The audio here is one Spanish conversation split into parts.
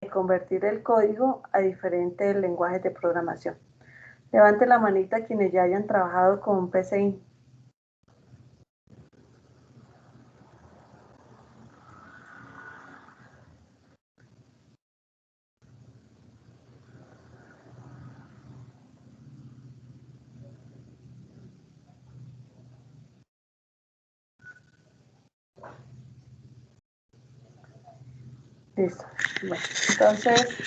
convertir el código a diferentes lenguajes de programación. Levante la manita quienes ya hayan trabajado con PCI. Listo. Bueno, entonces,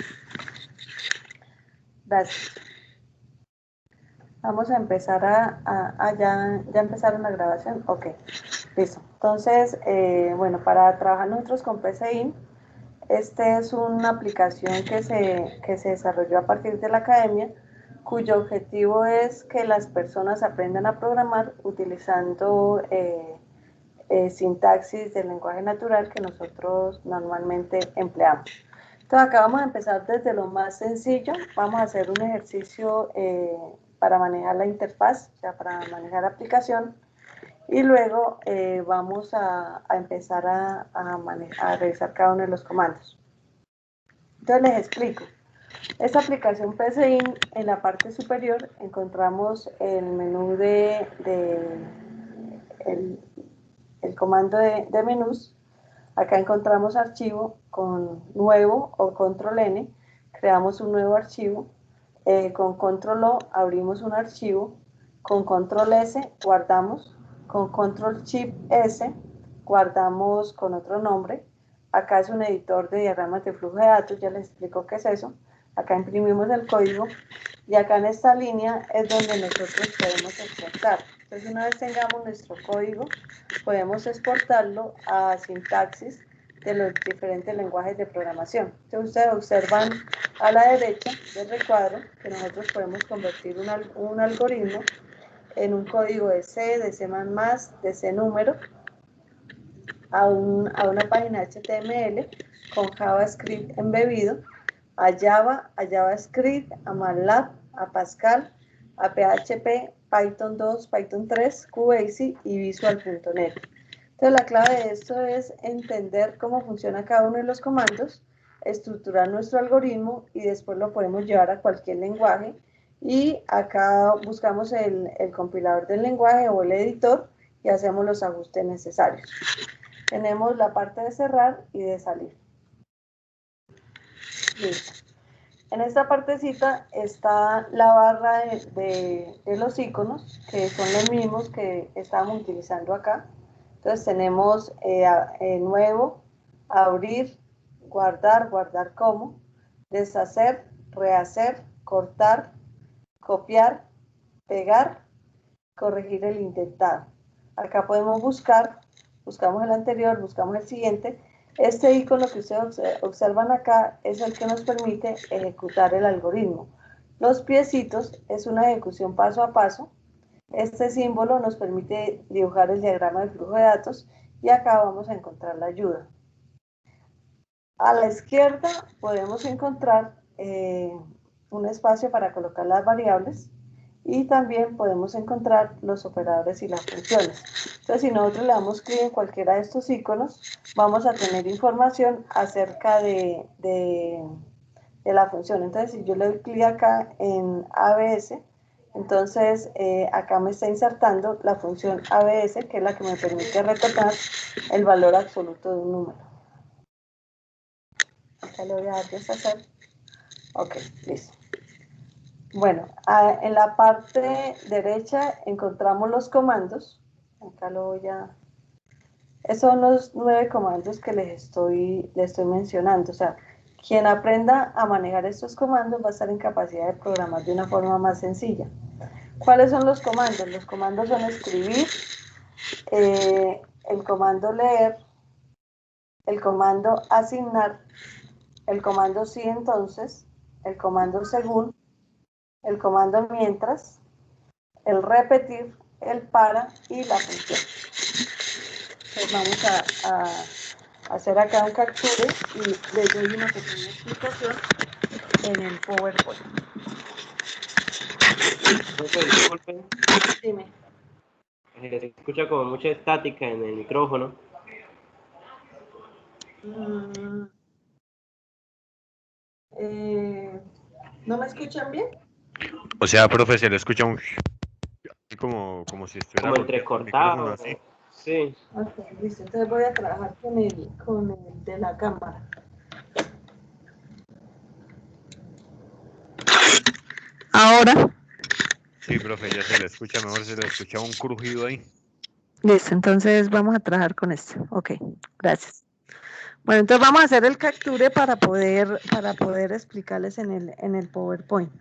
gracias. Vamos a empezar ya empezaron la grabación. Ok, listo. Entonces, bueno, para trabajar nosotros con PCI, esta es una aplicación que se desarrolló a partir de la academia, cuyo objetivo es que las personas aprendan a programar utilizando sintaxis del lenguaje natural que nosotros normalmente empleamos. Entonces acá vamos a empezar desde lo más sencillo. Vamos a hacer un ejercicio para manejar la interfaz, o sea, para manejar la aplicación. Y luego vamos a empezar a revisar cada uno de los comandos. Entonces les explico. Esta aplicación PCI, en la parte superior encontramos el menú el comando de menús. Acá encontramos archivo con nuevo o control N, creamos un nuevo archivo, con control O abrimos un archivo, con control S guardamos, con control shift S guardamos con otro nombre. Acá es un editor de diagramas de flujo de datos, ya les explico qué es eso. Acá imprimimos el código y acá en esta línea es donde nosotros podemos exportar. Entonces una vez tengamos nuestro código, podemos exportarlo a sintaxis de los diferentes lenguajes de programación. Entonces ustedes observan a la derecha del recuadro que nosotros podemos convertir un algoritmo en un código de C, de C++, de C número, a una página HTML con JavaScript embebido, a Java, a JavaScript, a MATLAB, a Pascal, a PHP, Python 2, Python 3, QBasic y Visual.net. Entonces la clave de esto es entender cómo funciona cada uno de los comandos, estructurar nuestro algoritmo y después lo podemos llevar a cualquier lenguaje. Y acá buscamos el compilador del lenguaje o el editor y hacemos los ajustes necesarios. Tenemos la parte de cerrar y de salir. Listo. En esta partecita está la barra de los iconos, que son los mismos que estábamos utilizando acá. Entonces tenemos nuevo, abrir, guardar, guardar como, deshacer, rehacer, cortar, copiar, pegar, corregir el intentado. Acá podemos buscar, buscamos el anterior, buscamos el siguiente. Este icono que ustedes observan acá es el que nos permite ejecutar el algoritmo. Los piecitos es una ejecución paso a paso. Este símbolo nos permite dibujar el diagrama de flujo de datos y acá vamos a encontrar la ayuda. A la izquierda podemos encontrar un espacio para colocar las variables y también podemos encontrar los operadores y las funciones. Entonces, si nosotros le damos clic en cualquiera de estos iconos, vamos a tener información acerca de la función. Entonces, si yo le doy clic acá en ABS, entonces acá me está insertando la función ABS, que es la que me permite retornar el valor absoluto de un número. Acá lo voy a dar deshacer. Ok, listo. Bueno, en la parte derecha encontramos los comandos. Acá lo voy a... Esos son los 9 comandos que les estoy mencionando. O sea, quien aprenda a manejar estos comandos va a estar en capacidad de programar de una forma más sencilla. ¿Cuáles son los comandos? Los comandos son escribir, el comando leer, el comando asignar, el comando sí entonces, el comando según, el comando mientras, el repetir, el para y la función. Entonces vamos a hacer acá un capture y les doy una pequeña explicación en el PowerPoint. Disculpen. Dime. Se escucha como mucha estática en el micrófono. ¿No me escuchan bien? O sea, profe, se le escucha como si estuviera Como golpeando el micrófono entrecortado. así. Sí. Ok, listo. Entonces voy a trabajar con el de la cámara. Ahora. Sí, profe, ya se le escucha mejor, se le escucha un crujido ahí. Listo, entonces vamos a trabajar con esto. Ok, gracias. Bueno, entonces vamos a hacer el capture para poder explicarles en el PowerPoint.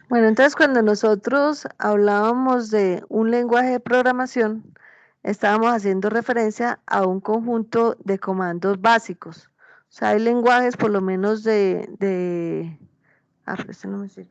Bueno, entonces cuando nosotros hablábamos de un lenguaje de programación, estábamos haciendo referencia a un conjunto de comandos básicos. O sea, hay lenguajes por lo menos pero este no me sirve.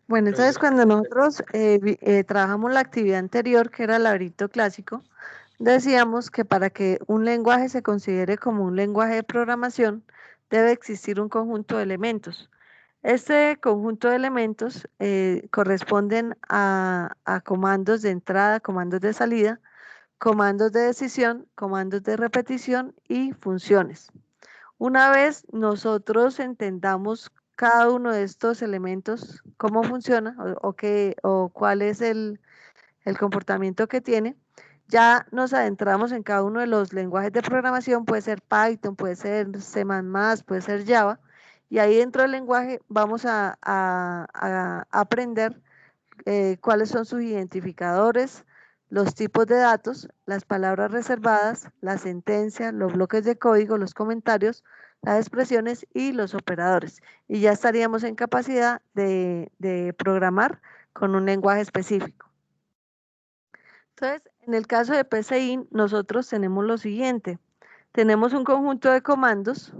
Bueno, entonces cuando nosotros trabajamos la actividad anterior, que era el laberinto clásico, decíamos que para que un lenguaje se considere como un lenguaje de programación, debe existir un conjunto de elementos. Este conjunto de elementos corresponden a comandos de entrada, comandos de salida, comandos de decisión, comandos de repetición y funciones. Una vez nosotros entendamos cada uno de estos elementos, cómo funciona o cuál es el comportamiento que tiene, ya nos adentramos en cada uno de los lenguajes de programación, puede ser Python, puede ser C++, puede ser Java, y ahí dentro del lenguaje vamos a aprender cuáles son sus identificadores, los tipos de datos, las palabras reservadas, las sentencias, los bloques de código, los comentarios, las expresiones y los operadores. Y ya estaríamos en capacidad de programar con un lenguaje específico. Entonces, en el caso de PCI, nosotros tenemos lo siguiente. Tenemos un conjunto de comandos.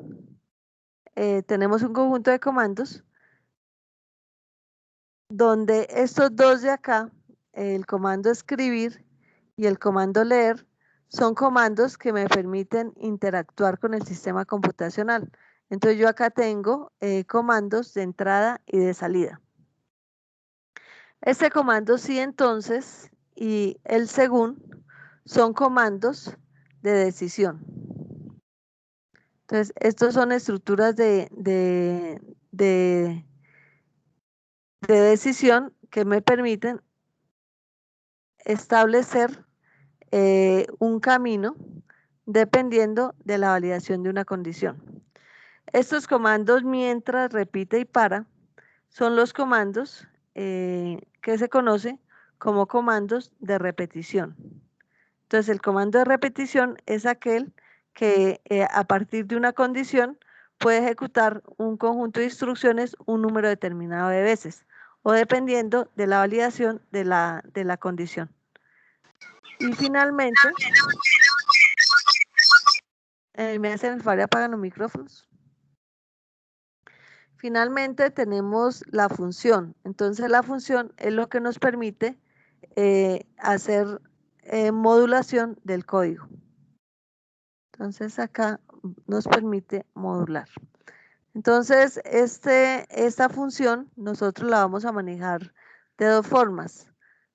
Donde estos dos de acá, el comando escribir y el comando leer, son comandos que me permiten interactuar con el sistema computacional. Entonces yo acá tengo comandos de entrada y de salida. Este comando sí entonces y el según son comandos de decisión. Entonces estos son estructuras de decisión que me permiten establecer un camino dependiendo de la validación de una condición. Estos comandos mientras, repite y para son los comandos que se conoce como comandos de repetición. Entonces el comando de repetición es aquel que a partir de una condición puede ejecutar un conjunto de instrucciones un número determinado de veces o dependiendo de la validación de la condición. Y finalmente, me hacen el favor de apagar los micrófonos. Finalmente tenemos la función. Entonces la función es lo que nos permite hacer modulación del código. Entonces acá nos permite modular. Entonces esta función nosotros la vamos a manejar de dos formas.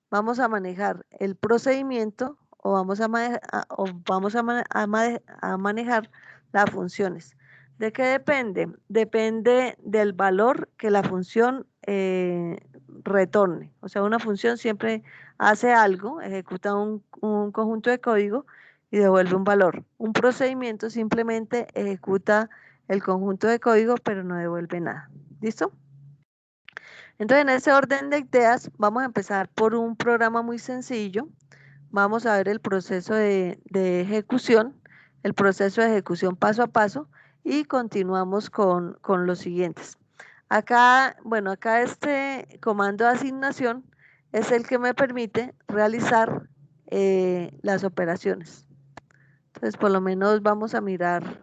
Vamos a manejar el procedimiento o vamos a manejar las funciones. ¿De qué depende? Depende del valor que la función retorne. O sea, una función siempre hace algo, ejecuta un conjunto de código y devuelve un valor. Un procedimiento simplemente ejecuta el conjunto de código, pero no devuelve nada. ¿Listo? Entonces, en ese orden de ideas, vamos a empezar por un programa muy sencillo. vamos a ver el proceso de ejecución, el proceso de ejecución paso a paso y continuamos con los siguientes. Acá, bueno, acá este comando de asignación es el que me permite realizar las operaciones. Entonces, por lo menos vamos a mirar,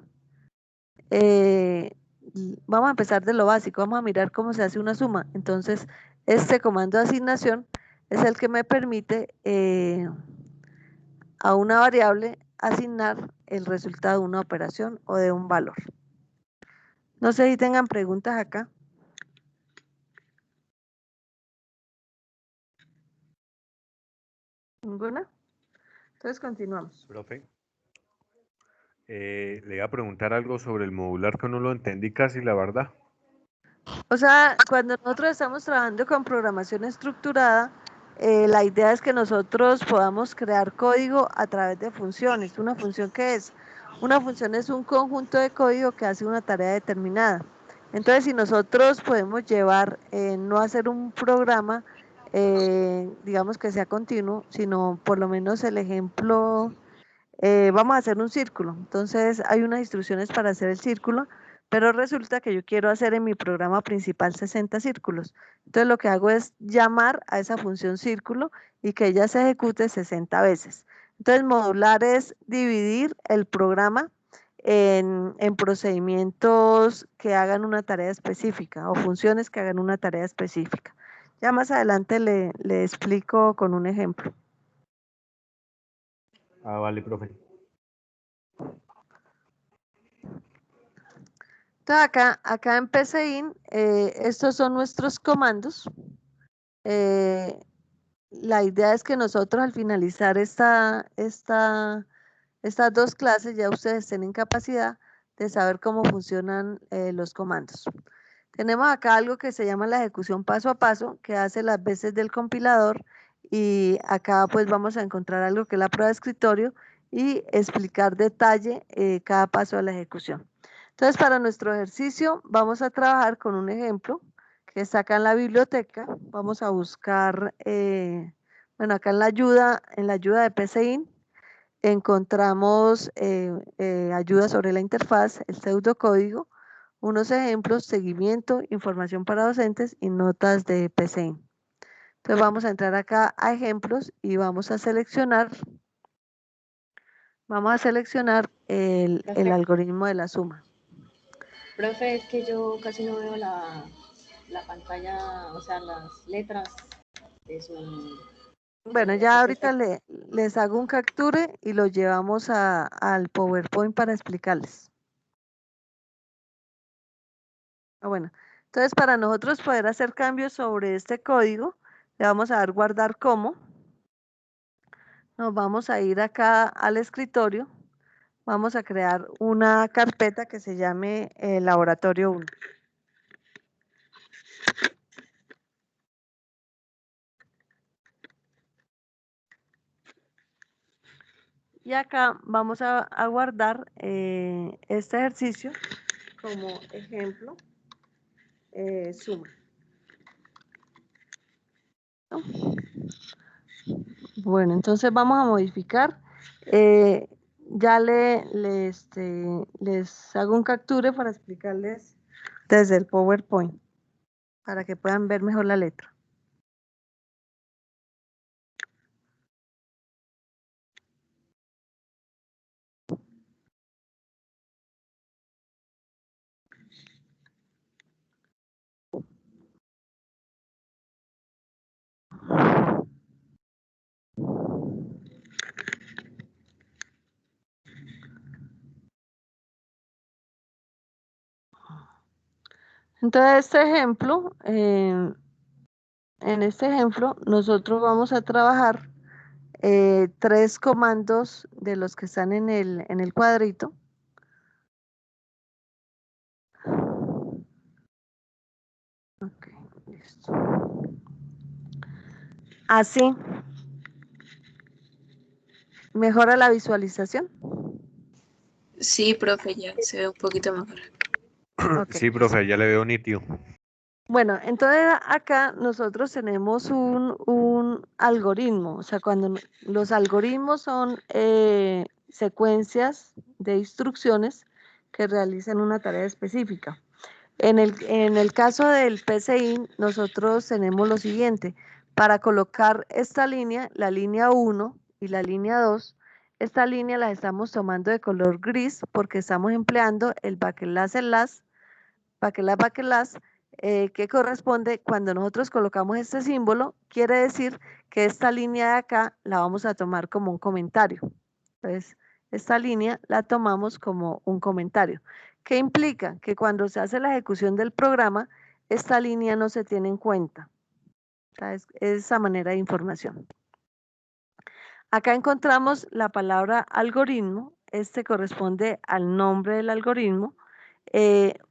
vamos a empezar de lo básico, vamos a mirar cómo se hace una suma. Entonces, este comando de asignación es el que me permite a una variable asignar el resultado de una operación o de un valor. No sé si tengan preguntas acá. ¿Ninguna? Entonces continuamos. Profe, le iba a preguntar algo sobre el modular que no lo entendí casi, la verdad. O sea, cuando nosotros estamos trabajando con programación estructurada, la idea es que nosotros podamos crear código a través de funciones. ¿Una función qué es? Una función es un conjunto de código que hace una tarea determinada. Entonces, si nosotros podemos llevar, no hacer un programa, digamos que sea continuo, sino por lo menos el ejemplo, vamos a hacer un círculo. Entonces, hay unas instrucciones para hacer el círculo, pero resulta que yo quiero hacer en mi programa principal 60 círculos. Entonces, lo que hago es llamar a esa función círculo y que ella se ejecute 60 veces. Entonces, modular es dividir el programa en procedimientos que hagan una tarea específica o funciones que hagan una tarea específica. Ya más adelante le explico con un ejemplo. Ah, vale, profe. Entonces acá en PCIN, estos son nuestros comandos. La idea es que nosotros al finalizar estas dos clases ya ustedes estén en capacidad de saber cómo funcionan los comandos. Tenemos acá algo que se llama la ejecución paso a paso, que hace las veces del compilador, y acá pues vamos a encontrar algo que es la prueba de escritorio y explicar detalle cada paso de la ejecución. Entonces, para nuestro ejercicio vamos a trabajar con un ejemplo que está acá en la biblioteca. Vamos a buscar, bueno, acá en la ayuda de PCIN encontramos ayuda sobre la interfaz, el pseudocódigo, unos ejemplos, seguimiento, información para docentes y notas de PCIN. Entonces vamos a entrar acá a ejemplos y vamos a seleccionar el algoritmo de la suma. Profe, es que yo casi no veo la pantalla, o sea, las letras de su... Bueno, ya ahorita les hago un capture y lo llevamos al PowerPoint para explicarles. Bueno, entonces para nosotros poder hacer cambios sobre este código, le vamos a dar guardar como. Nos vamos a ir acá al escritorio. Vamos a crear una carpeta que se llame laboratorio 1. Y acá vamos a guardar este ejercicio como ejemplo suma. ¿No? Bueno, entonces vamos a modificar. Ya les hago un capture para explicarles desde el PowerPoint, para que puedan ver mejor la letra. Entonces, en este ejemplo, nosotros vamos a trabajar 3 comandos de los que están en el cuadrito. Ok, listo. Así. ¿Mejora la visualización? Sí, profe, ya se ve un poquito mejor. Ok. Sí, profe, ya le veo nítido. Bueno, entonces acá nosotros tenemos un algoritmo, o sea, cuando los algoritmos son secuencias de instrucciones que realizan una tarea específica. En el caso del PCI, nosotros tenemos lo siguiente, para colocar esta línea, la línea 1 y la línea 2, esta línea la estamos tomando de color gris porque estamos empleando el backslash, que corresponde cuando nosotros colocamos este símbolo, quiere decir que esta línea de acá la vamos a tomar como un comentario. Entonces, esta línea la tomamos como un comentario. ¿Qué implica? Que cuando se hace la ejecución del programa, esta línea no se tiene en cuenta. Es esa manera de información. Acá encontramos la palabra algoritmo. Este corresponde al nombre del algoritmo.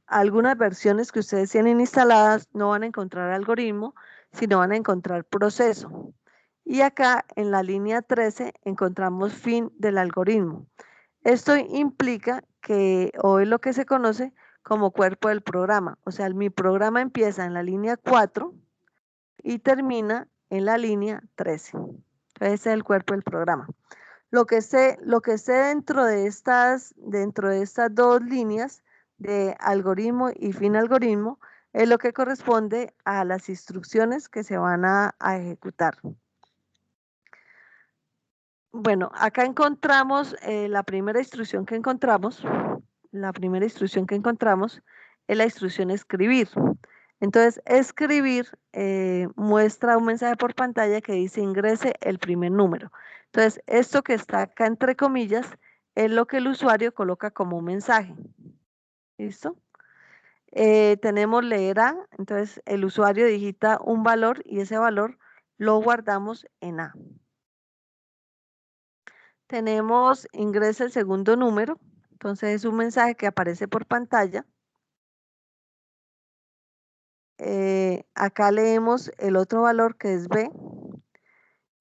Algunas versiones que ustedes tienen instaladas no van a encontrar algoritmo, sino van a encontrar proceso. Y acá en la línea 13 encontramos fin del algoritmo. Esto implica que, o es lo que se conoce como cuerpo del programa. O sea, mi programa empieza en la línea 4 y termina en la línea 13. Entonces, ese es el cuerpo del programa. Lo que esté dentro de estas dos líneas de algoritmo y fin algoritmo es lo que corresponde a las instrucciones que se van a ejecutar. Bueno, acá encontramos la primera instrucción que encontramos. La primera instrucción que encontramos es la instrucción escribir. Entonces, escribir muestra un mensaje por pantalla que dice ingrese el primer número. Entonces, esto que está acá entre comillas es lo que el usuario coloca como un mensaje. ¿Listo? Tenemos leer A, entonces el usuario digita un valor y ese valor lo guardamos en A. Tenemos ingresa el segundo número, entonces es un mensaje que aparece por pantalla. Acá leemos el otro valor que es B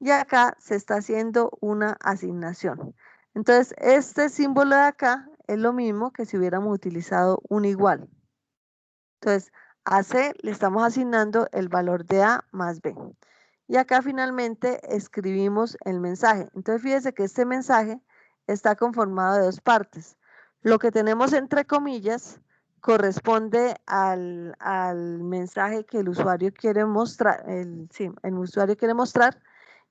y acá se está haciendo una asignación. Entonces este símbolo de acá es lo mismo que si hubiéramos utilizado un igual. Entonces a C le estamos asignando el valor de A más B. Y acá finalmente escribimos el mensaje. Entonces fíjese que este mensaje está conformado de dos partes. Lo que tenemos entre comillas corresponde al mensaje que el usuario quiere mostrar, el usuario quiere mostrar,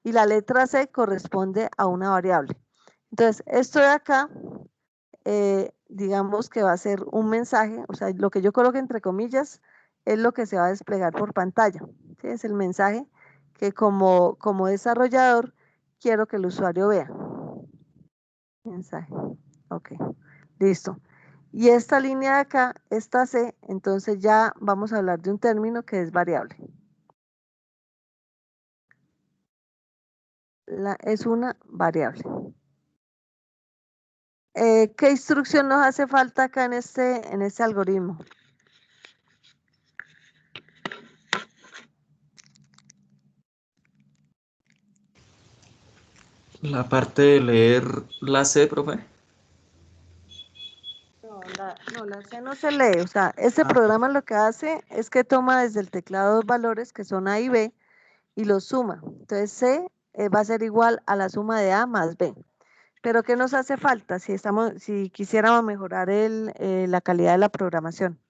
y la letra C corresponde a una variable. Entonces, esto de acá, digamos que va a ser un mensaje, o sea, lo que yo coloque entre comillas es lo que se va a desplegar por pantalla. ¿Sí? Es el mensaje que como desarrollador quiero que el usuario vea. Mensaje. Ok, listo. Y esta línea de acá, esta C, entonces ya vamos a hablar de un término que es variable. Es una variable. ¿Qué instrucción nos hace falta acá en este algoritmo? La parte de leer la C, profe. No, la C no se lee, o sea, este programa lo que hace es que toma desde el teclado dos valores que son A y B y los suma. Entonces C va a ser igual a la suma de A más B. Pero ¿qué nos hace falta si quisiéramos mejorar la calidad de la programación?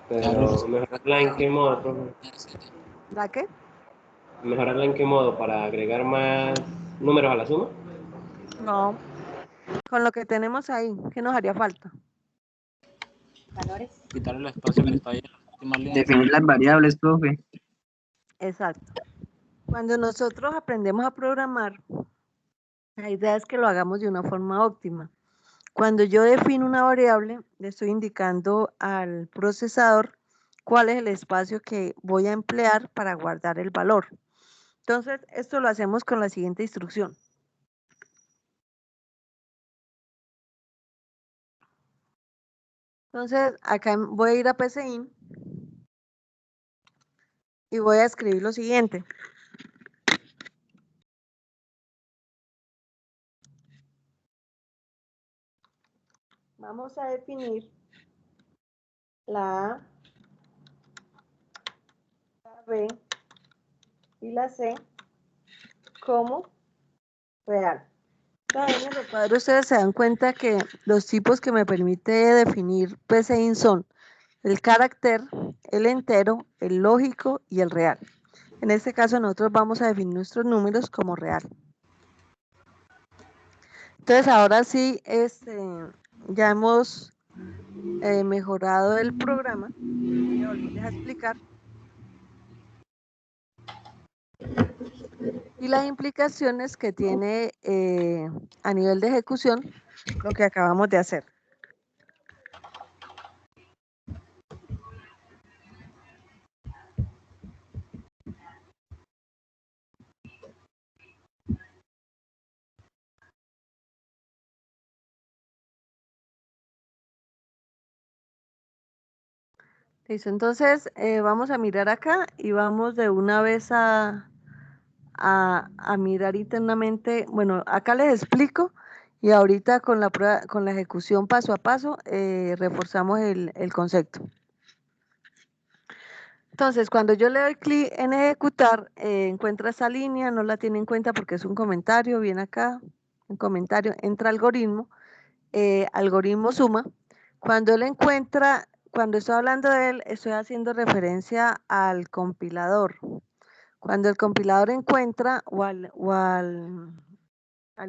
Pero mejorarla en qué modo, profe? ¿La qué? ¿Mejorarla en qué modo? ¿Para agregar más números a la suma? No, con lo que tenemos ahí, ¿qué nos haría falta? Valores. Quitar el espacio que está ahí en las últimas líneas. Definir las variables, profe. Exacto. Cuando nosotros aprendemos a programar, la idea es que lo hagamos de una forma óptima. Cuando yo defino una variable, le estoy indicando al procesador cuál es el espacio que voy a emplear para guardar el valor. Entonces, esto lo hacemos con la siguiente instrucción. Entonces, acá voy a ir a PCIN y voy a escribir lo siguiente. Vamos a definir la A, la B y la C como real. Entonces, en el cuadro ustedes se dan cuenta que los tipos que me permite definir PCIN son el carácter, el entero, el lógico y el real. En este caso nosotros vamos a definir nuestros números como real. Entonces ahora sí, ya hemos mejorado el programa. Voy a volverles a explicar. Y las implicaciones que tiene a nivel de ejecución lo que acabamos de hacer. Listo, entonces vamos a mirar acá y vamos de una vez a mirar internamente. Bueno, acá les explico y ahorita con la prueba, con la ejecución paso a paso, reforzamos el concepto. Entonces, cuando yo le doy clic en ejecutar, encuentra esa línea, no la tiene en cuenta porque es un comentario, viene acá, un comentario, entra algoritmo, algoritmo suma. Cuando él encuentra, cuando estoy hablando de él, estoy haciendo referencia al compilador. Cuando el compilador encuentra al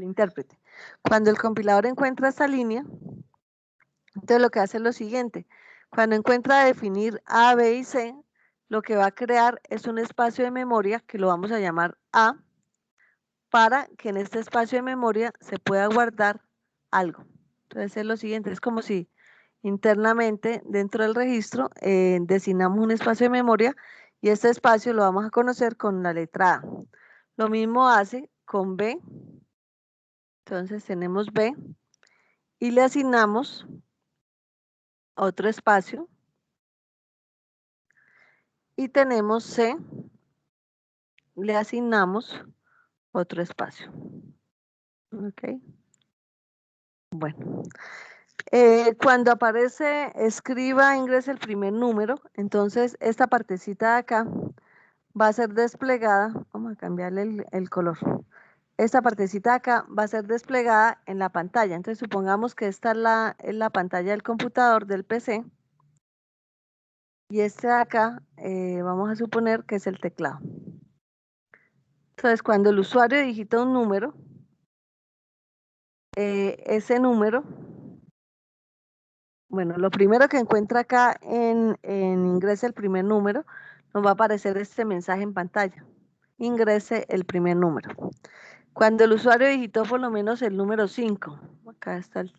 intérprete. Cuando el compilador encuentra esta línea, entonces lo que hace es lo siguiente. Cuando encuentra definir A, B y C, lo que va a crear es un espacio de memoria que lo vamos a llamar A, para que en este espacio de memoria se pueda guardar algo. Entonces es lo siguiente, es como si internamente dentro del registro designamos un espacio de memoria y este espacio lo vamos a conocer con la letra A. Lo mismo hace con B. Entonces tenemos B y le asignamos otro espacio y tenemos C, le asignamos otro espacio. Ok. Bueno. Cuando aparece escriba, ingrese el primer número, entonces esta partecita de acá va a ser desplegada, vamos a cambiarle el color. Esta partecita de acá va a ser desplegada en la pantalla. Entonces supongamos que esta es la pantalla del computador, del PC. Y este de acá vamos a suponer que es el teclado. Entonces cuando el usuario digita un número, ese número, bueno, lo primero que encuentra acá en ingrese el primer número, nos va a aparecer este mensaje en pantalla. Ingrese el primer número. Cuando el usuario digitó por lo menos el número 5, acá está el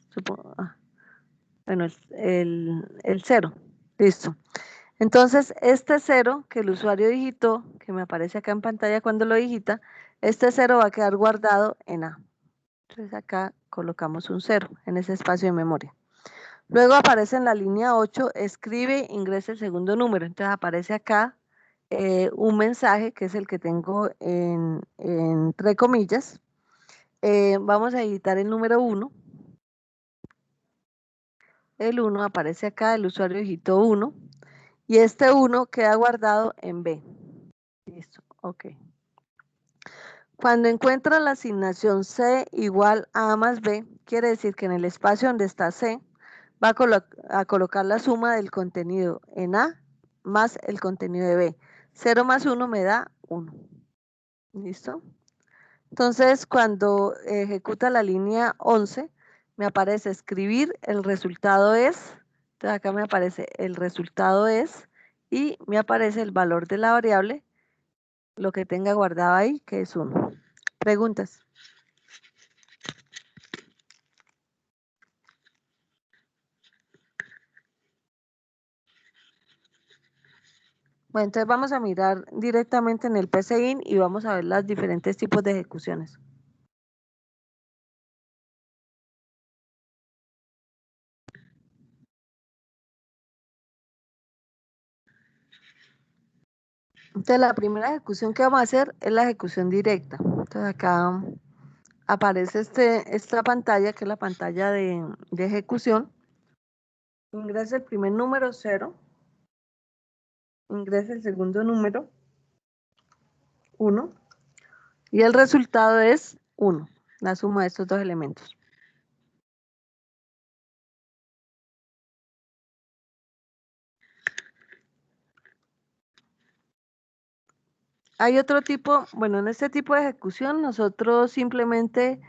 0, listo. Entonces, este 0 que el usuario digitó, que me aparece acá en pantalla cuando lo digita, este 0 va a quedar guardado en A. Entonces acá colocamos un 0 en ese espacio de memoria. Luego aparece en la línea 8, escribe, ingresa el segundo número. Entonces aparece acá un mensaje que es el que tengo entre comillas. Vamos a editar el número 1. El 1 aparece acá, el usuario digitó 1. Y este 1 queda guardado en B. Listo, ok. Cuando encuentra la asignación C igual a A más B, quiere decir que en el espacio donde está C, va a colocar la suma del contenido en A más el contenido de B. 0 más 1 me da 1. ¿Listo? Entonces, cuando ejecuta la línea 11, me aparece escribir, el resultado es, entonces acá me aparece el resultado es, y me aparece el valor de la variable, lo que tenga guardado ahí, que es 1. ¿Preguntas? Bueno, entonces vamos a mirar directamente en el PCIN y vamos a ver los diferentes tipos de ejecuciones. Entonces la primera ejecución que vamos a hacer es la ejecución directa. Entonces acá aparece esta pantalla que es la pantalla de ejecución. Ingresa el primer número 0. Ingresa el segundo número 1. Y el resultado es 1, la suma de estos dos elementos. Hay otro tipo, bueno, en este tipo de ejecución nosotros simplemente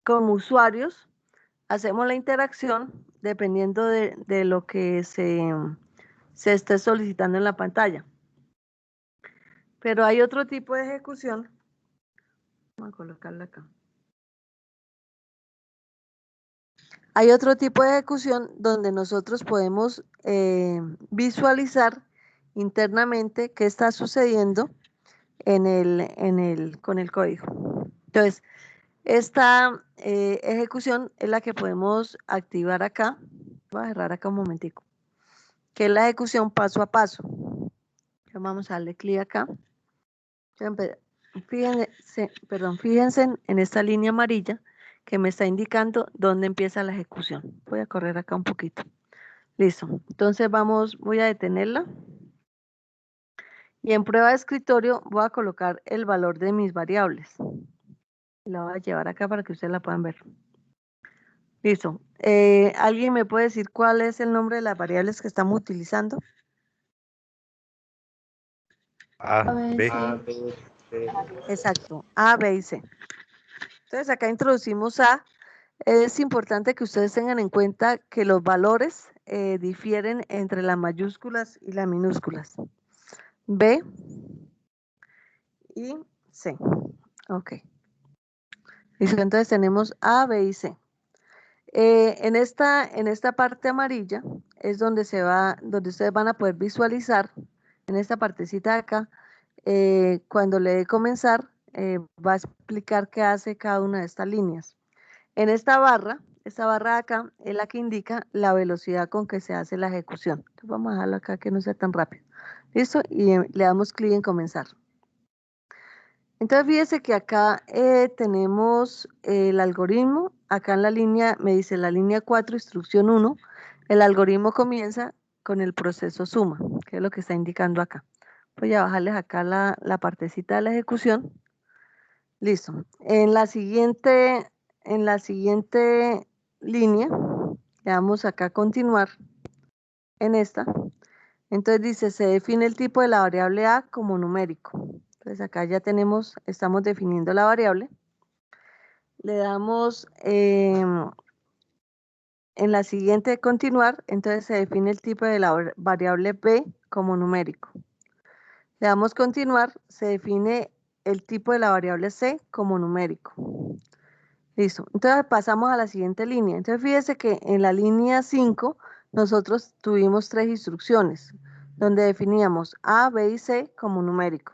como usuarios hacemos la interacción dependiendo de lo que se esté solicitando en la pantalla. Pero hay otro tipo de ejecución, vamos a colocarla acá. Hay otro tipo de ejecución donde nosotros podemos visualizar internamente qué está sucediendo con el código. Entonces, esta ejecución es la que podemos activar acá. Voy a cerrar acá un momentico. Que es la ejecución paso a paso. Entonces, vamos a darle clic acá. Fíjense en esta línea amarilla que me está indicando dónde empieza la ejecución. Voy a correr acá un poquito. Listo. Entonces voy a detenerla. Y en prueba de escritorio voy a colocar el valor de mis variables. La voy a llevar acá para que ustedes la puedan ver. Listo. ¿Alguien me puede decir cuál es el nombre de las variables que estamos utilizando? A, B. A, B, C. Exacto, A, B y C. Entonces acá introducimos A. Es importante que ustedes tengan en cuenta que los valores difieren entre las mayúsculas y las minúsculas. B y C. Ok. Listo, entonces tenemos A, B y C. En esta parte amarilla es donde ustedes van a poder visualizar, en esta partecita de acá, cuando le dé comenzar, va a explicar qué hace cada una de estas líneas. En esta barra de acá es la que indica la velocidad con que se hace la ejecución. Entonces vamos a dejarlo acá que no sea tan rápido. ¿Listo? Y le damos clic en comenzar. Entonces fíjese que acá tenemos el algoritmo. Acá en la línea, me dice la línea 4, instrucción 1. El algoritmo comienza con el proceso suma, que es lo que está indicando acá. Voy a bajarles acá la partecita de la ejecución. Listo. En la siguiente línea, le damos acá continuar en esta. Entonces dice, se define el tipo de la variable A como numérico. Entonces acá ya estamos definiendo la variable. Le damos en la siguiente continuar, entonces se define el tipo de la variable B como numérico. Le damos continuar, se define el tipo de la variable C como numérico. Listo, entonces pasamos a la siguiente línea. Entonces fíjese que en la línea 5 nosotros tuvimos 3 instrucciones, donde definíamos A, B y C como numérico.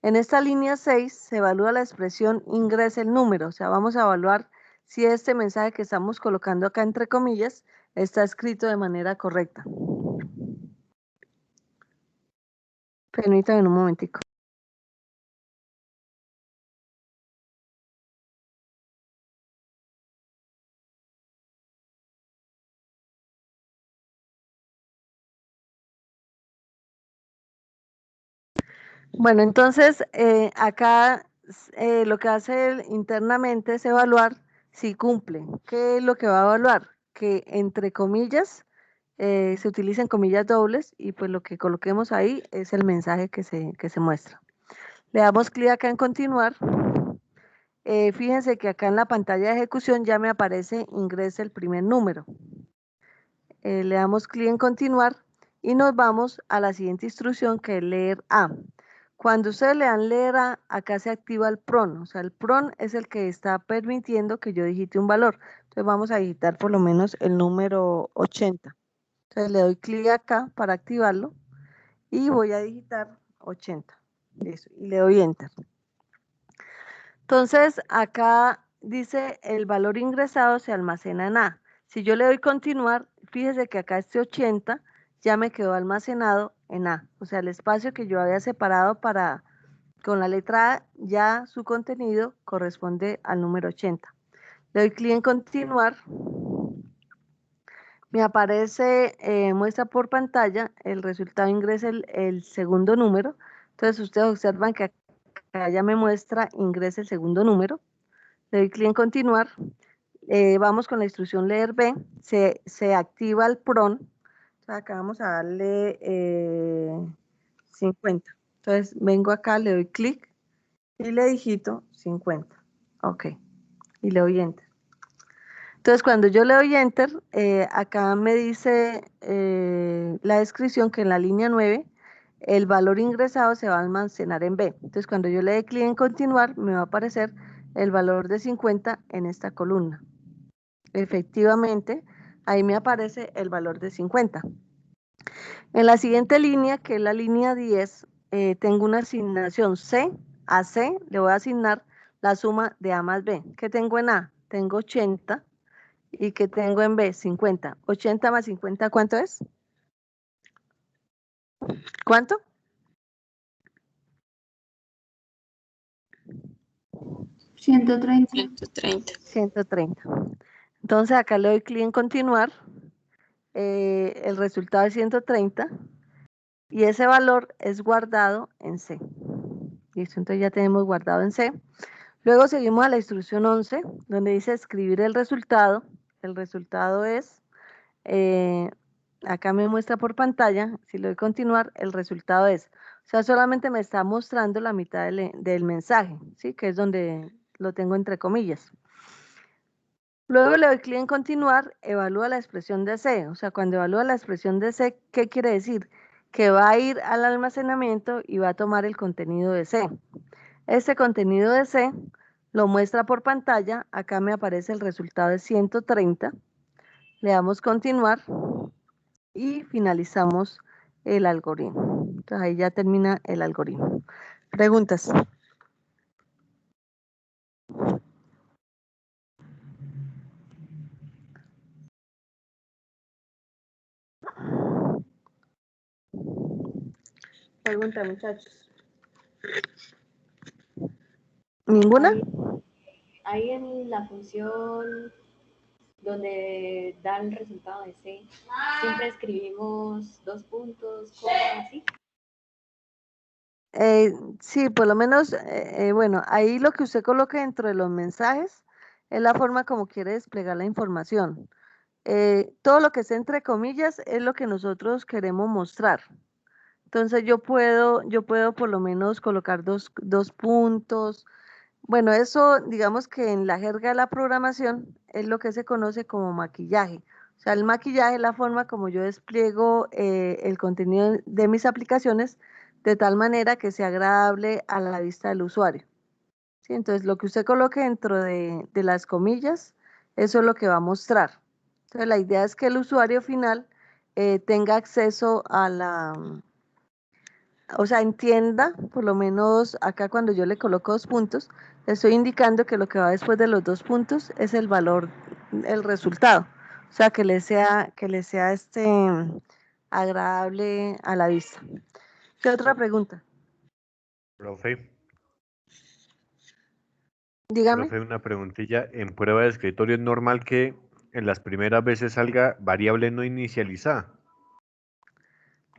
En esta línea 6 se evalúa la expresión ingresa el número, o sea, vamos a evaluar si este mensaje que estamos colocando acá entre comillas está escrito de manera correcta. Permítanme un momentico. Bueno, entonces acá lo que hace internamente es evaluar si cumple. ¿Qué es lo que va a evaluar? Que entre comillas se utilicen comillas dobles y pues lo que coloquemos ahí es el mensaje que se muestra. Le damos clic acá en continuar. Fíjense que acá en la pantalla de ejecución ya me aparece ingresa el primer número. Le damos clic en continuar y nos vamos a la siguiente instrucción que es leer A. Cuando ustedes le dan leer A, acá se activa el PRON, o sea, el PRON es el que está permitiendo que yo digite un valor. Entonces vamos a digitar por lo menos el número 80. Entonces le doy clic acá para activarlo y voy a digitar 80. Listo, y le doy Enter. Entonces acá dice el valor ingresado se almacena en A. Si yo le doy continuar, fíjese que acá este 80 ya me quedó almacenado en A. O sea, el espacio que yo había separado con la letra A, ya su contenido corresponde al número 80. Le doy clic en continuar. Me aparece muestra por pantalla, el resultado ingresa el segundo número. Entonces ustedes observan que acá ya me muestra ingresa el segundo número. Le doy clic en continuar. Vamos con la instrucción leer B. Se activa el PRON. Entonces acá vamos a darle 50. Entonces vengo acá, le doy clic y le digito 50. Ok. Y le doy enter. Entonces, cuando yo le doy enter, acá me dice la descripción que en la línea 9 el valor ingresado se va a almacenar en B. Entonces, cuando yo le dé clic en continuar, me va a aparecer el valor de 50 en esta columna. Efectivamente, ahí me aparece el valor de 50. En la siguiente línea, que es la línea 10, tengo una asignación C a C, le voy a asignar la suma de A más B. ¿Qué tengo en A? Tengo 80. ¿Y que tengo en B? 50. 80 más 50, ¿cuánto es? ¿Cuánto? 130. 130. Entonces acá le doy clic en continuar. El resultado es 130 y ese valor es guardado en C. Listo, entonces ya tenemos guardado en C. Luego seguimos a la instrucción 11, donde dice escribir el resultado. El resultado es, acá me muestra por pantalla, si le doy continuar, el resultado es, o sea, solamente me está mostrando la mitad del mensaje, ¿sí? Que es donde lo tengo entre comillas. Luego le doy clic en continuar, evalúa la expresión de C, o sea, cuando evalúa la expresión de C, ¿qué quiere decir? Que va a ir al almacenamiento y va a tomar el contenido de C. Este contenido de C lo muestra por pantalla, acá me aparece el resultado de 130, le damos continuar y finalizamos el algoritmo. Entonces ahí ya termina el algoritmo. ¿Preguntas? Pregunta, muchachos. ¿Ninguna? Ahí en la función donde da el resultado de C, siempre escribimos 2 puntos, coma, así. Sí, por lo menos, bueno, ahí lo que usted coloque dentro de los mensajes es la forma como quiere desplegar la información. Todo lo que esté entre comillas es lo que nosotros queremos mostrar. Entonces yo puedo por lo menos colocar dos puntos. Bueno, eso digamos que en la jerga de la programación es lo que se conoce como maquillaje. O sea, el maquillaje es la forma como yo despliego el contenido de mis aplicaciones de tal manera que sea agradable a la vista del usuario. ¿Sí? Entonces, lo que usted coloque dentro de las comillas, eso es lo que va a mostrar. Entonces, la idea es que el usuario final tenga acceso a o sea, entienda, por lo menos acá cuando yo le coloco 2 puntos, le estoy indicando que lo que va después de los 2 puntos es el valor, el resultado. O sea, que le sea agradable a la vista. ¿Qué otra pregunta? Profe, Dígame. una preguntilla. En prueba de escritorio es normal que en las primeras veces salga variable no inicializada.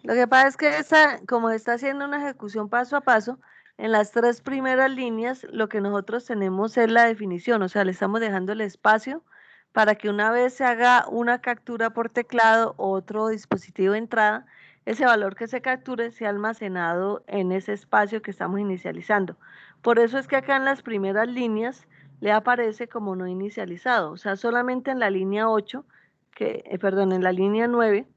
Lo que pasa es que como está haciendo una ejecución paso a paso, en las 3 primeras líneas lo que nosotros tenemos es la definición, o sea, le estamos dejando el espacio para que una vez se haga una captura por teclado o otro dispositivo de entrada, ese valor que se capture sea almacenado en ese espacio que estamos inicializando. Por eso es que acá en las primeras líneas le aparece como no inicializado, o sea, solamente en la línea 8, perdón, en la línea 9,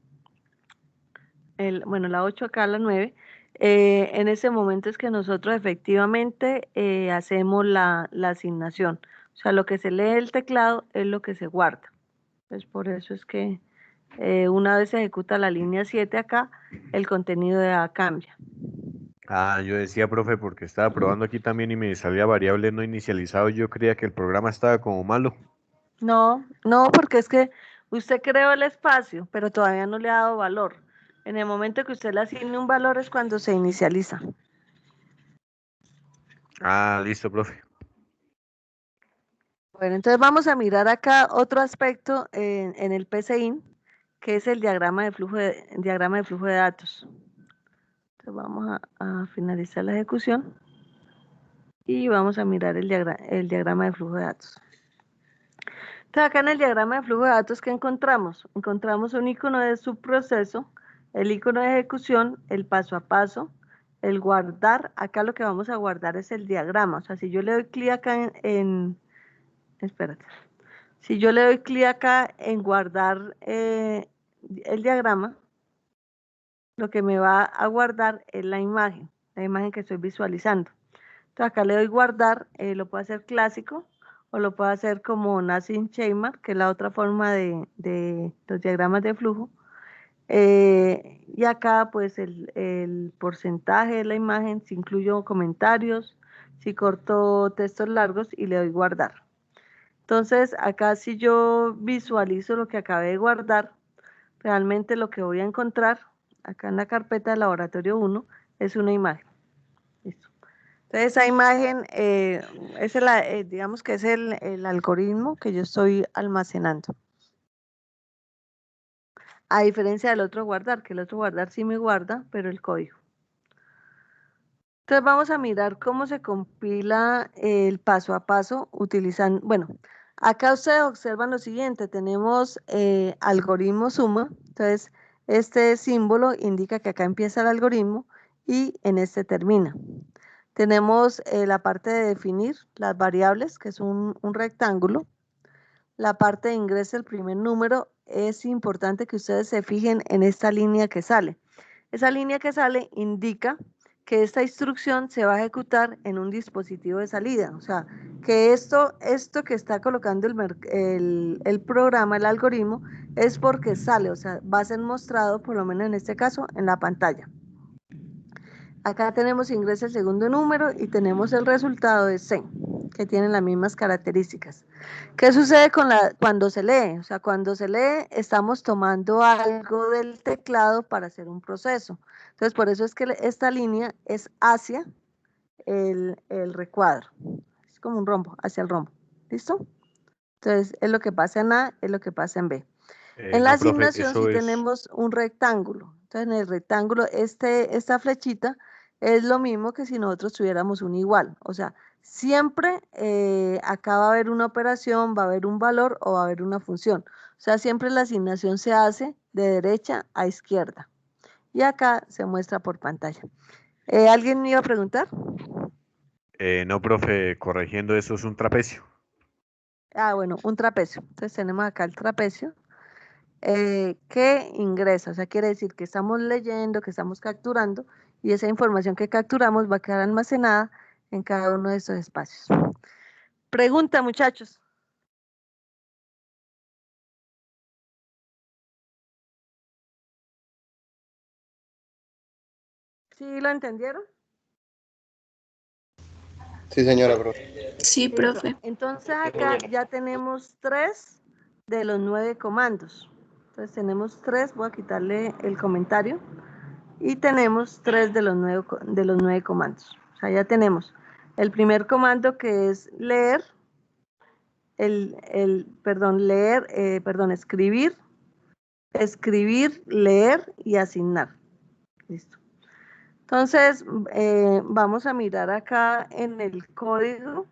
bueno, la 8 acá, la 9, en ese momento es que nosotros efectivamente hacemos la asignación. O sea, lo que se lee del teclado es lo que se guarda. Entonces, por eso es que una vez se ejecuta la línea 7 acá, el contenido de A cambia. Ah, yo decía, profe, porque estaba probando aquí también y me salía variable no inicializado. Yo creía que el programa estaba como malo. No, no, porque es que usted creó el espacio, pero todavía no le ha dado valor. En el momento que usted le asigne un valor es cuando se inicializa. Ah, listo, profe. Bueno, entonces vamos a mirar acá otro aspecto en el PCIN, que es el diagrama de flujo de datos. Entonces vamos a finalizar la ejecución y vamos a mirar el diagrama de flujo de datos. Entonces acá en el diagrama de flujo de datos, ¿qué encontramos? Encontramos un icono de subproceso, el icono de ejecución, el paso a paso, el guardar. Acá lo que vamos a guardar es el diagrama. O sea, si yo le doy clic acá espérate. Si yo le doy clic acá en guardar el diagrama, lo que me va a guardar es la imagen que estoy visualizando. Entonces acá le doy guardar, lo puedo hacer clásico o lo puedo hacer como Nassim Haramein, que es la otra forma de los diagramas de flujo. Y acá pues el porcentaje de la imagen, si incluyo comentarios, si corto textos largos y le doy guardar. Entonces acá si yo visualizo lo que acabé de guardar, realmente lo que voy a encontrar acá en la carpeta de laboratorio 1 es una imagen. Listo. Entonces esa imagen digamos que es el algoritmo que yo estoy almacenando. A diferencia del otro guardar, que el otro guardar sí me guarda, pero el código. Entonces vamos a mirar cómo se compila el paso a paso utilizando, bueno, acá ustedes observan lo siguiente, tenemos algoritmo suma, entonces este símbolo indica que acá empieza el algoritmo y en este termina. Tenemos la parte de definir las variables, que es un rectángulo. La parte de ingreso, el primer número, es importante que ustedes se fijen en esta línea que sale. Esa línea que sale indica que esta instrucción se va a ejecutar en un dispositivo de salida. O sea, que esto que está colocando el programa, el algoritmo, es porque sale, o sea, va a ser mostrado, por lo menos en este caso, en la pantalla. Acá tenemos ingreso el segundo número y tenemos el resultado de C, que tienen las mismas características. ¿Qué sucede cuando se lee? O sea, cuando se lee estamos tomando algo del teclado para hacer un proceso. Entonces, por eso es que esta línea es hacia el recuadro. Es como un rombo, hacia el rombo. ¿Listo? Entonces, es lo que pasa en A, es lo que pasa en B. En la asignación sí tenemos un rectángulo. Entonces, en el rectángulo, esta flechita es lo mismo que si nosotros tuviéramos un igual. O sea, siempre acá va a haber una operación, va a haber un valor o va a haber una función. O sea, siempre la asignación se hace de derecha a izquierda. Y acá se muestra por pantalla. ¿Alguien me iba a preguntar? No, profe, corrigiendo eso es un trapecio. Ah, bueno, un trapecio. Entonces tenemos acá el trapecio. Que ingresa, o sea, quiere decir que estamos leyendo, que estamos capturando, y esa información que capturamos va a quedar almacenada en cada uno de estos espacios. Pregunta, muchachos. ¿Sí lo entendieron? Sí, señora, profe. Sí, profe. Entonces acá ya tenemos 3 de los 9 comandos. Entonces tenemos 3, voy a quitarle el comentario, y tenemos 3 de los 9 comandos. O sea, ya tenemos el primer comando que es leer, escribir, leer y asignar. Listo. Entonces, vamos a mirar acá en el código.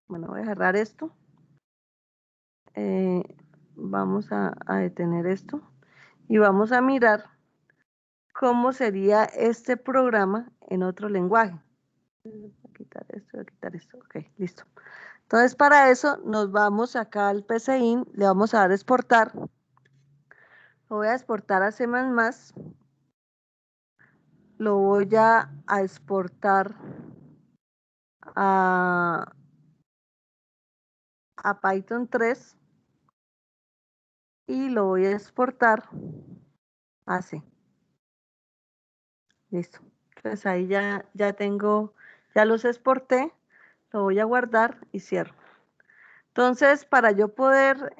Bueno, voy a cerrar esto. Vamos a detener esto y vamos a mirar cómo sería este programa en otro lenguaje. Voy a quitar esto, ok, listo. Entonces, para eso nos vamos acá al PCIN, le vamos a dar exportar. Lo voy a exportar a C++, lo voy a exportar a Python 3 y lo voy a exportar a C. Listo. Entonces ahí ya tengo, ya los exporté, lo voy a guardar y cierro. Entonces, para yo poder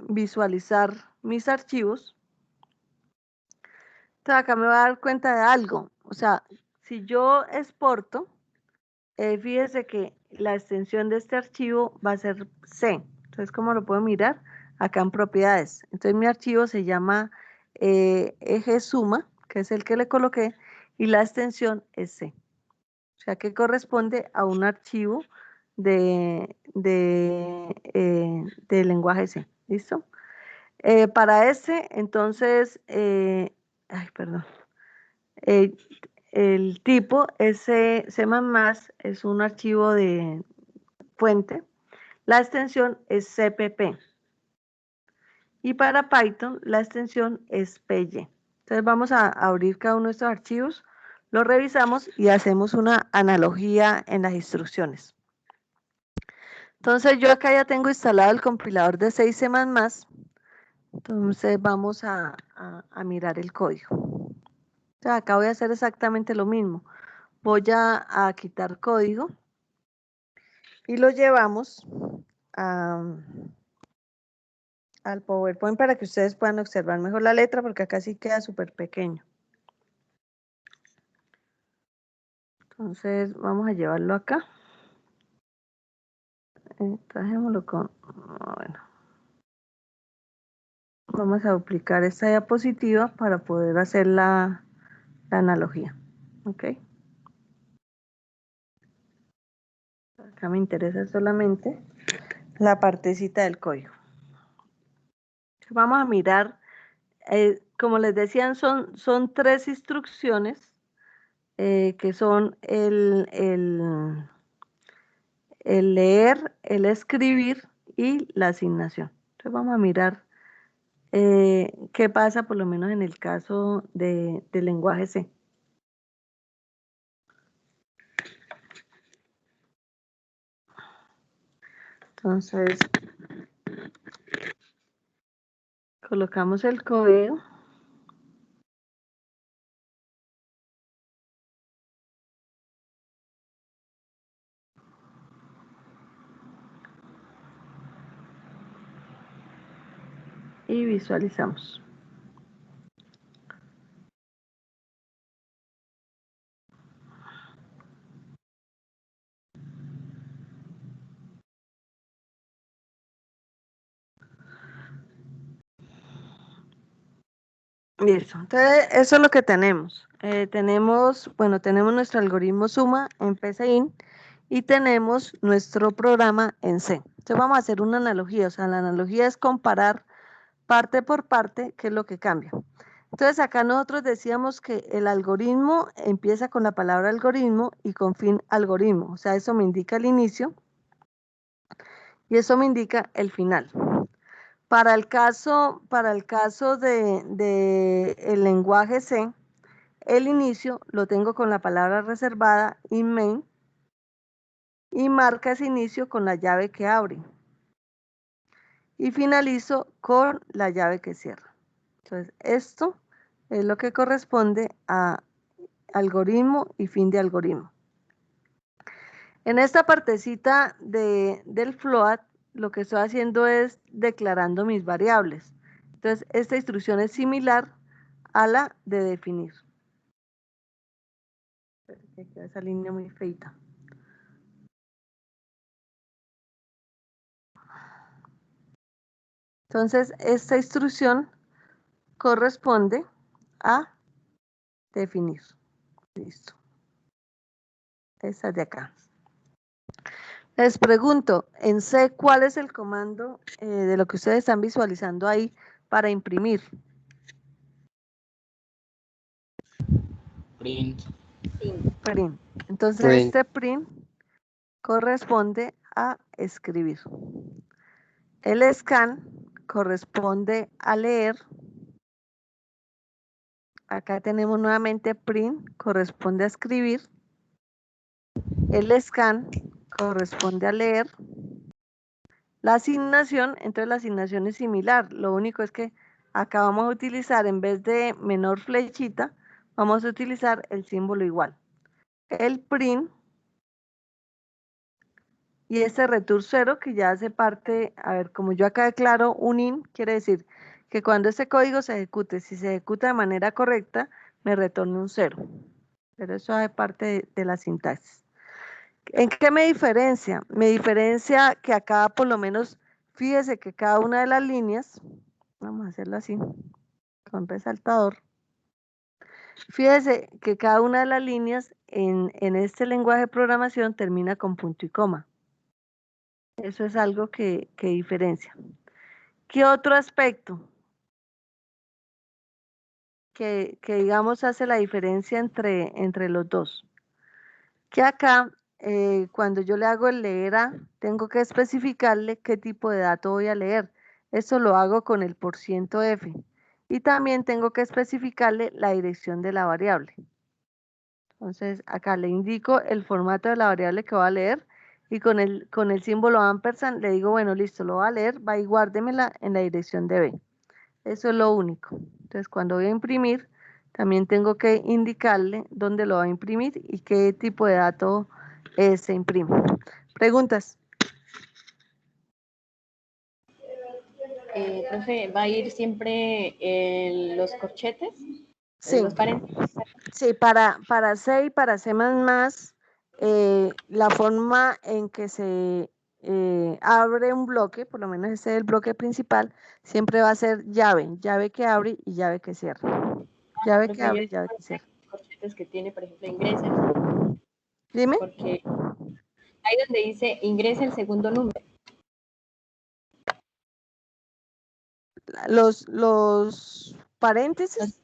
visualizar mis archivos, entonces acá me voy a dar cuenta de algo. O sea, si yo exporto, fíjese que la extensión de este archivo va a ser C. Entonces, ¿cómo lo puedo mirar? Acá en propiedades. Entonces, mi archivo se llama eje suma, que es el que le coloqué, y la extensión es C. O sea que corresponde a un archivo de lenguaje C. ¿Listo? Para ese, entonces, ay, perdón. El tipo C++ es un archivo de fuente. La extensión es CPP. Y para Python, la extensión es PY. Entonces vamos a abrir cada uno de estos archivos, los revisamos y hacemos una analogía en las instrucciones. Entonces yo acá ya tengo instalado el compilador de 6C++. Entonces vamos a mirar el código. Entonces acá voy a hacer exactamente lo mismo. Voy a quitar código y lo llevamos al PowerPoint para que ustedes puedan observar mejor la letra, porque acá sí queda súper pequeño. Entonces vamos a llevarlo acá. Trajémoslo con, bueno. Vamos a duplicar esta diapositiva para poder hacer la analogía. ¿Ok? Acá me interesa solamente la partecita del código. Vamos a mirar, como les decían, son 3 instrucciones que son el leer, el escribir y la asignación. Entonces vamos a mirar qué pasa por lo menos en el caso del lenguaje C. Entonces, colocamos el código. Y visualizamos. Listo, entonces eso es lo que tenemos. Tenemos nuestro algoritmo suma en PCIN y tenemos nuestro programa en C. Entonces vamos a hacer una analogía, o sea, la analogía es comparar parte por parte qué es lo que cambia. Entonces acá nosotros decíamos que el algoritmo empieza con la palabra algoritmo y con fin algoritmo, o sea, eso me indica el inicio y eso me indica el final. Para el caso de el lenguaje C, el inicio lo tengo con la palabra reservada in main y marca ese inicio con la llave que abre. Y finalizo con la llave que cierra. Entonces, esto es lo que corresponde a algoritmo y fin de algoritmo. En esta partecita del float, lo que estoy haciendo es declarando mis variables. Entonces, esta instrucción es similar a la de definir. Esa línea muy feita. Entonces, esta instrucción corresponde a definir. Listo. Esa de acá. Les pregunto, en C, ¿cuál es el comando de lo que ustedes están visualizando ahí para imprimir? Print. Print. Entonces, Print. este print corresponde a escribir. El scan corresponde a leer. Acá tenemos nuevamente print, corresponde a escribir. El scan corresponde a leer. La asignación, entonces la asignación es similar. Lo único es que acá vamos a utilizar, en vez de menor flechita, vamos a utilizar el símbolo igual. El print y este return 0 que ya hace parte, a ver, como yo acá declaro un in, quiere decir que cuando este código se ejecute, si se ejecuta de manera correcta, me retorne un 0. Pero eso hace parte de la sintaxis. ¿En qué me diferencia? Me diferencia que acá por lo menos, fíjese que cada una de las líneas, vamos a hacerlo así, con resaltador. Fíjese que cada una de las líneas en este lenguaje de programación termina con punto y coma. Eso es algo que diferencia. ¿Qué otro aspecto que digamos hace la diferencia entre los dos? Que acá, cuando yo le hago el leer a, tengo que especificarle qué tipo de dato voy a leer. Eso lo hago con el %f. Y también tengo que especificarle la dirección de la variable. Entonces, acá le indico el formato de la variable que va a leer y con el símbolo ampersand le digo, bueno, listo, lo va a leer, va y guárdemela en la dirección de B. Eso es lo único. Entonces, cuando voy a imprimir, también tengo que indicarle dónde lo va a imprimir y qué tipo de dato se imprime. ¿Preguntas? Profe, ¿va a ir siempre los corchetes? Sí. Los paréntesis. Sí, para C y para C++, la forma en que se abre un bloque, por lo menos ese es el bloque principal, siempre va a ser llave que abre y llave que cierra. Llave que abre y llave que cierra. Corchetes que tiene, por ejemplo, ingresen. Dime. Porque ahí donde dice ingresa el segundo número. Los paréntesis.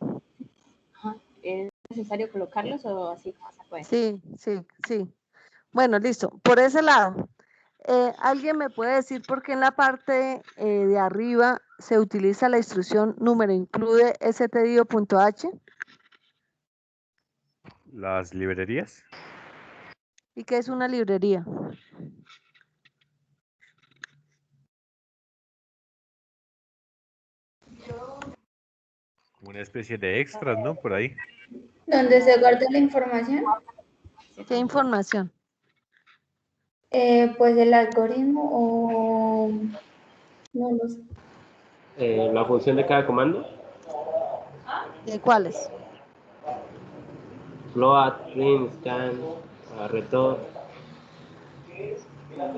Ajá. ¿Es necesario colocarlos o así pasa? Pues? Sí. Bueno, listo. Por ese lado, ¿alguien me puede decir por qué en la parte de arriba se utiliza la instrucción número incluye stdio.h? Las librerías. ¿Y qué es una librería? Una especie de extras, ¿no? Por ahí. ¿Dónde se guarda la información? ¿Qué información? Pues el algoritmo o... No lo sé. La función de cada comando. ¿De cuáles? Float, print, scan, return.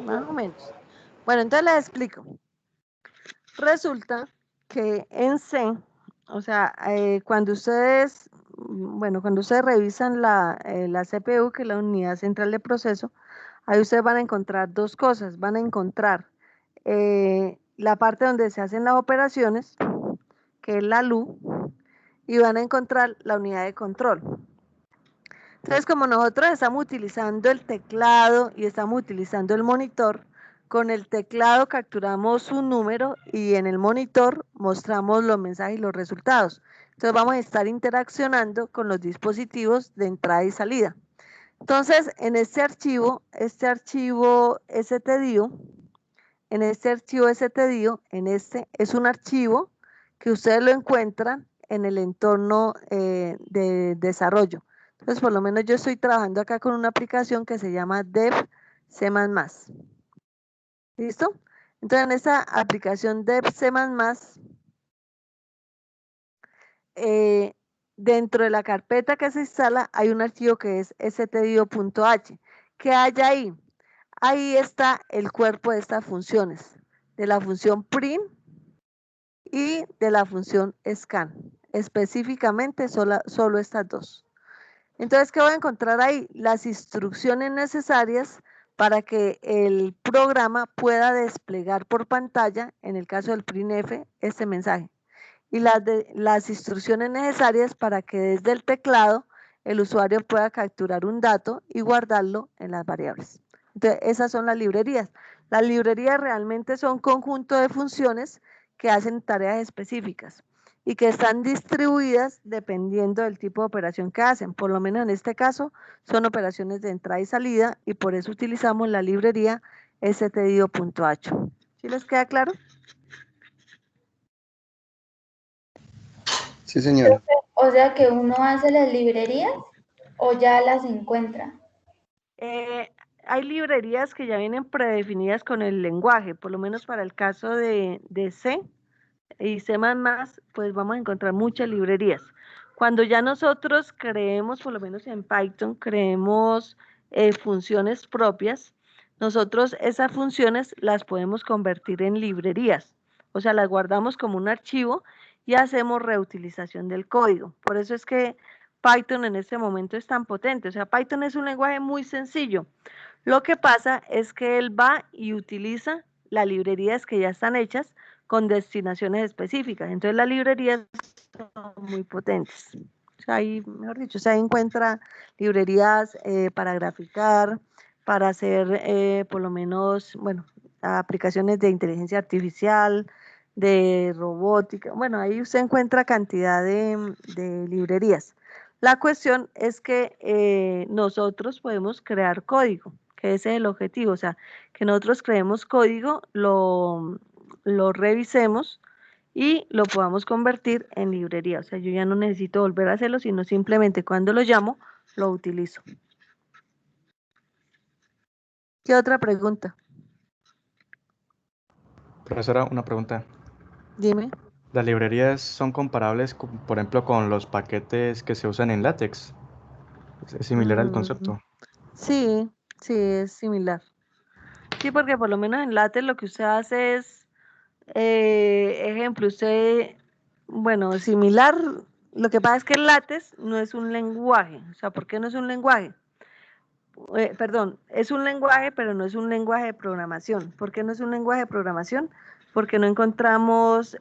Más o menos. Bueno, entonces les explico. Resulta que en C, o sea, cuando ustedes revisan la CPU, que es la unidad central de proceso, ahí ustedes van a encontrar dos cosas. Van a encontrar la parte donde se hacen las operaciones, que es la LU, y van a encontrar la unidad de control. Entonces, como nosotros estamos utilizando el teclado y estamos utilizando el monitor, con el teclado capturamos un número y en el monitor mostramos los mensajes y los resultados. Entonces vamos a estar interaccionando con los dispositivos de entrada y salida. Entonces, en este archivo stdio, es un archivo que ustedes lo encuentran en el entorno de desarrollo. Entonces, por lo menos yo estoy trabajando acá con una aplicación que se llama Dev C++. ¿Listo? Entonces, en esta aplicación Dev C++, dentro de la carpeta que se instala hay un archivo que es stdio.h. ¿Qué hay ahí? Ahí está el cuerpo de estas funciones, de la función print y de la función scan. Específicamente solo estas dos. Entonces, ¿qué voy a encontrar ahí? Las instrucciones necesarias para que el programa pueda desplegar por pantalla, en el caso del printf, este mensaje. Y las instrucciones necesarias para que desde el teclado el usuario pueda capturar un dato y guardarlo en las variables. Entonces, esas son las librerías. Las librerías realmente son conjunto de funciones que hacen tareas específicas y que están distribuidas dependiendo del tipo de operación que hacen. Por lo menos en este caso son operaciones de entrada y salida y por eso utilizamos la librería stdio.h. ¿Sí les queda claro? Sí, señora. O sea que uno hace las librerías o ya las encuentra. Hay librerías que ya vienen predefinidas con el lenguaje, por lo menos para el caso de C y C++, pues vamos a encontrar muchas librerías. Cuando ya nosotros creemos, por lo menos en Python, creemos funciones propias, nosotros esas funciones las podemos convertir en librerías, o sea, las guardamos como un archivo y hacemos reutilización del código. Por eso es que Python en este momento es tan potente. O sea, Python es un lenguaje muy sencillo. Lo que pasa es que él va y utiliza las librerías que ya están hechas con destinaciones específicas. Entonces las librerías son muy potentes. O sea, ahí, mejor dicho, se encuentra librerías para graficar, para hacer por lo menos, bueno, aplicaciones de inteligencia artificial, de robótica. Bueno, ahí usted encuentra cantidad de librerías. La cuestión es que nosotros podemos crear código, que ese es el objetivo, o sea, que nosotros creemos código, lo revisemos y lo podamos convertir en librería. O sea, yo ya no necesito volver a hacerlo, sino simplemente cuando lo llamo, lo utilizo. ¿Qué otra pregunta? Profesora, una pregunta. Dime. ¿Las librerías son comparables, por ejemplo, con los paquetes que se usan en látex? ¿Es similar al concepto? Sí, sí, es similar. Sí, porque por lo menos en látex lo que usted hace es, ejemplo, usted, bueno, similar, lo que pasa es que el látex no es un lenguaje. O sea, ¿por qué no es un lenguaje? Perdón, es un lenguaje, pero no es un lenguaje de programación. ¿Por qué no es un lenguaje de programación? Porque no encontramos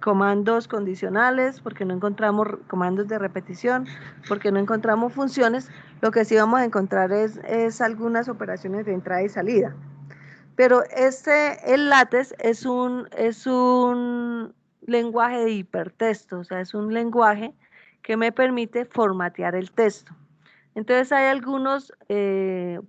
comandos condicionales, porque no encontramos comandos de repetición, porque no encontramos funciones. Lo que sí vamos a encontrar es algunas operaciones de entrada y salida. Pero el látex es un lenguaje de hipertexto, o sea, es un lenguaje que me permite formatear el texto. Entonces hay algunos,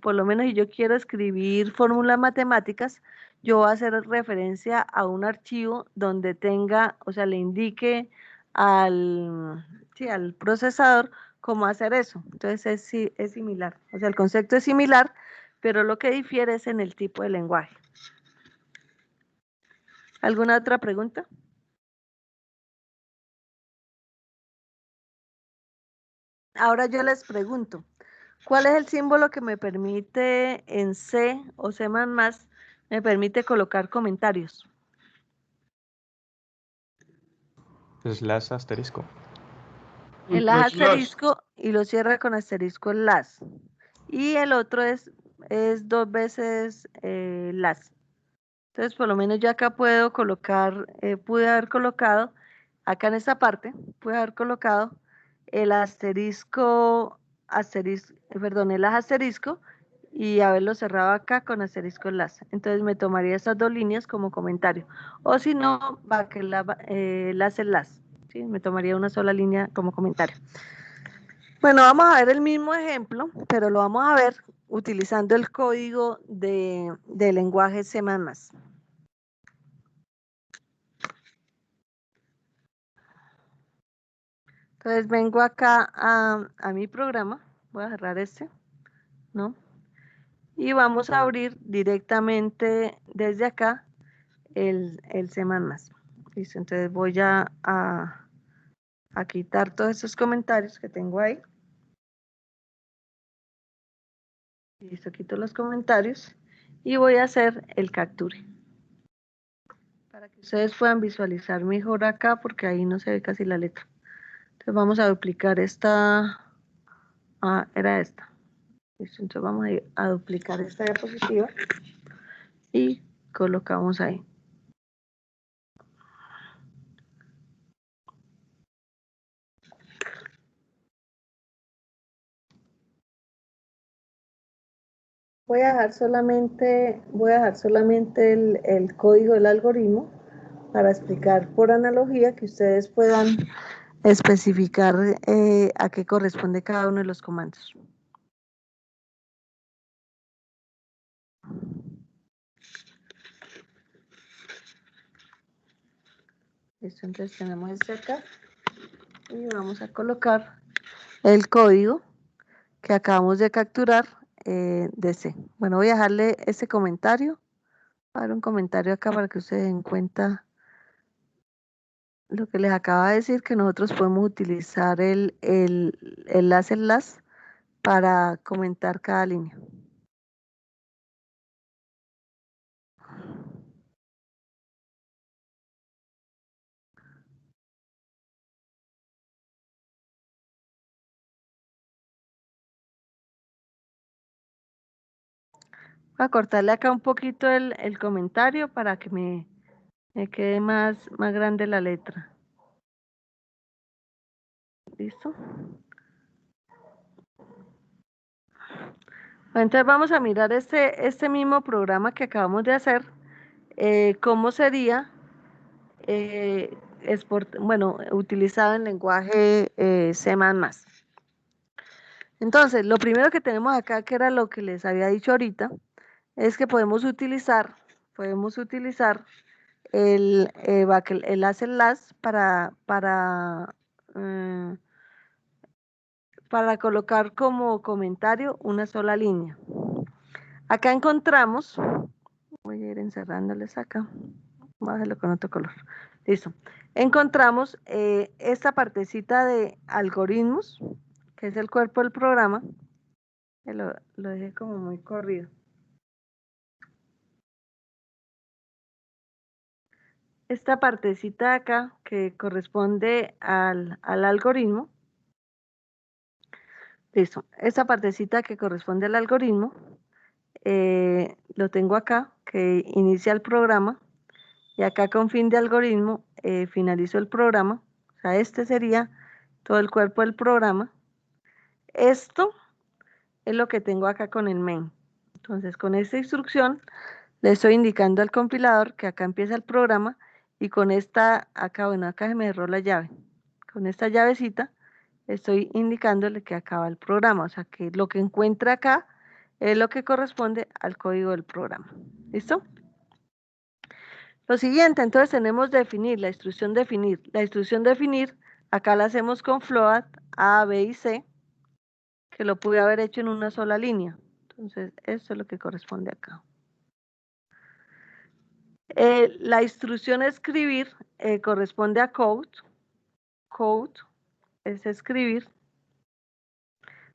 por lo menos si yo quiero escribir fórmulas matemáticas, yo voy a hacer referencia a un archivo donde tenga, o sea, le indique al procesador cómo hacer eso. Entonces es similar, o sea, el concepto es similar, pero lo que difiere es en el tipo de lenguaje. ¿Alguna otra pregunta? Ahora yo les pregunto, ¿cuál es el símbolo que me permite en C o C++, me permite colocar comentarios? Slash asterisco. El asterisco y lo cierra con asterisco las. Y el otro es 2 veces las. Entonces, por lo menos yo acá puedo colocar, pude haber colocado, acá en esta parte, pude haber colocado el el asterisco y haberlo cerrado acá con asterisco las. Entonces me tomaría estas dos líneas como comentario. O si no, va que las. ¿Sí? Me tomaría una sola línea como comentario. Bueno, vamos a ver el mismo ejemplo, pero lo vamos a ver utilizando el código de lenguaje C++. Entonces vengo acá a mi programa, voy a cerrar este, ¿no? Y vamos a abrir directamente desde acá el C++. Listo, entonces voy a quitar todos esos comentarios que tengo ahí. Listo, quito los comentarios y voy a hacer el capture. Para que ustedes puedan visualizar mejor acá porque ahí no se ve casi la letra. Entonces vamos a duplicar esta, era esta. Listo, entonces vamos a duplicar esta diapositiva y colocamos ahí. Voy a dejar solamente el código del algoritmo para explicar por analogía que ustedes puedan especificar a qué corresponde cada uno de los comandos. Listo, entonces tenemos este acá y vamos a colocar el código que acabamos de capturar de C. Bueno, voy a dejarle ese comentario. Voy a dar un comentario acá para que ustedes den cuenta lo que les acaba de decir, que nosotros podemos utilizar el las para comentar cada línea. Voy a cortarle acá un poquito el comentario para que me quede más grande la letra. ¿Listo? Entonces vamos a mirar este mismo programa que acabamos de hacer, cómo sería utilizado en lenguaje C++. Entonces, lo primero que tenemos acá, que era lo que les había dicho ahorita, es que podemos utilizar el hash para colocar como comentario una sola línea. Acá encontramos, voy a ir encerrándoles acá, voy a hacerlo con otro color. Listo. Encontramos esta partecita de algoritmos, que es el cuerpo del programa, que lo dejé como muy corrido. Esta partecita de acá, que corresponde al algoritmo, listo, esta partecita que corresponde al algoritmo, lo tengo acá, que inicia el programa, y acá con fin de algoritmo finalizo el programa. O sea, este sería todo el cuerpo del programa. Esto es lo que tengo acá con el main. Entonces, con esta instrucción le estoy indicando al compilador que acá empieza el programa, y con esta, acá se me erró la llave. Con esta llavecita estoy indicándole que acaba el programa. O sea, que lo que encuentra acá es lo que corresponde al código del programa. ¿Listo? Lo siguiente, entonces tenemos definir, la instrucción definir. La instrucción definir, acá la hacemos con float A, B y C, que lo pude haber hecho en una sola línea. Entonces, esto es lo que corresponde acá. La instrucción escribir corresponde a code. Code es escribir.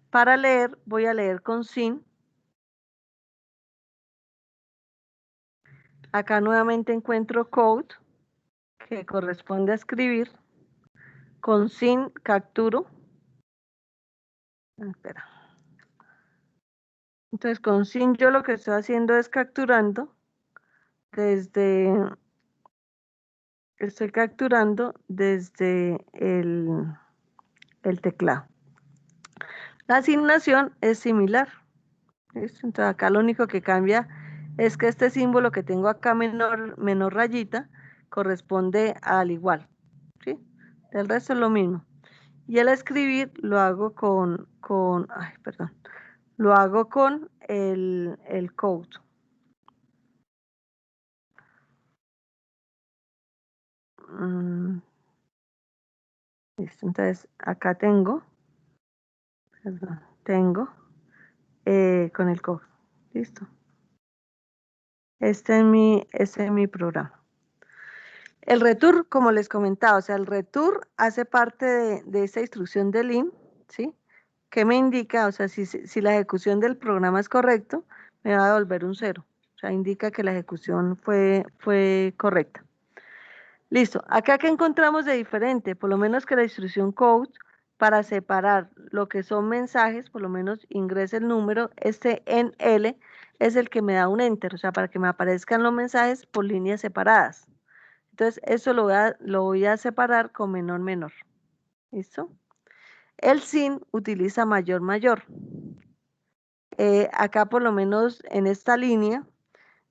Para leer, voy a leer con sin. Acá nuevamente encuentro code, que corresponde a escribir. Con sin capturo. Espera. Entonces, con sin yo lo que estoy haciendo es capturando estoy capturando desde el teclado. La asignación es similar. ¿Listo? Entonces, acá lo único que cambia es que este símbolo que tengo acá menor rayita corresponde al igual. ¿Sí? El resto es lo mismo. Y el escribir lo hago lo hago con el code. Listo, entonces acá tengo con el code. Listo. Este es mi programa. El return, como les comentaba, o sea, el return hace parte de esa instrucción del in, ¿sí? Que me indica, o sea, si la ejecución del programa es correcto, me va a devolver un 0. O sea, indica que la ejecución fue correcta. Listo. Acá, ¿qué encontramos de diferente? Por lo menos que la instrucción code, para separar lo que son mensajes, por lo menos ingrese el número, este en L es el que me da un enter, o sea, para que me aparezcan los mensajes por líneas separadas. Entonces, eso lo voy a separar con menor. ¿Listo? El sin utiliza mayor. Acá, por lo menos en esta línea,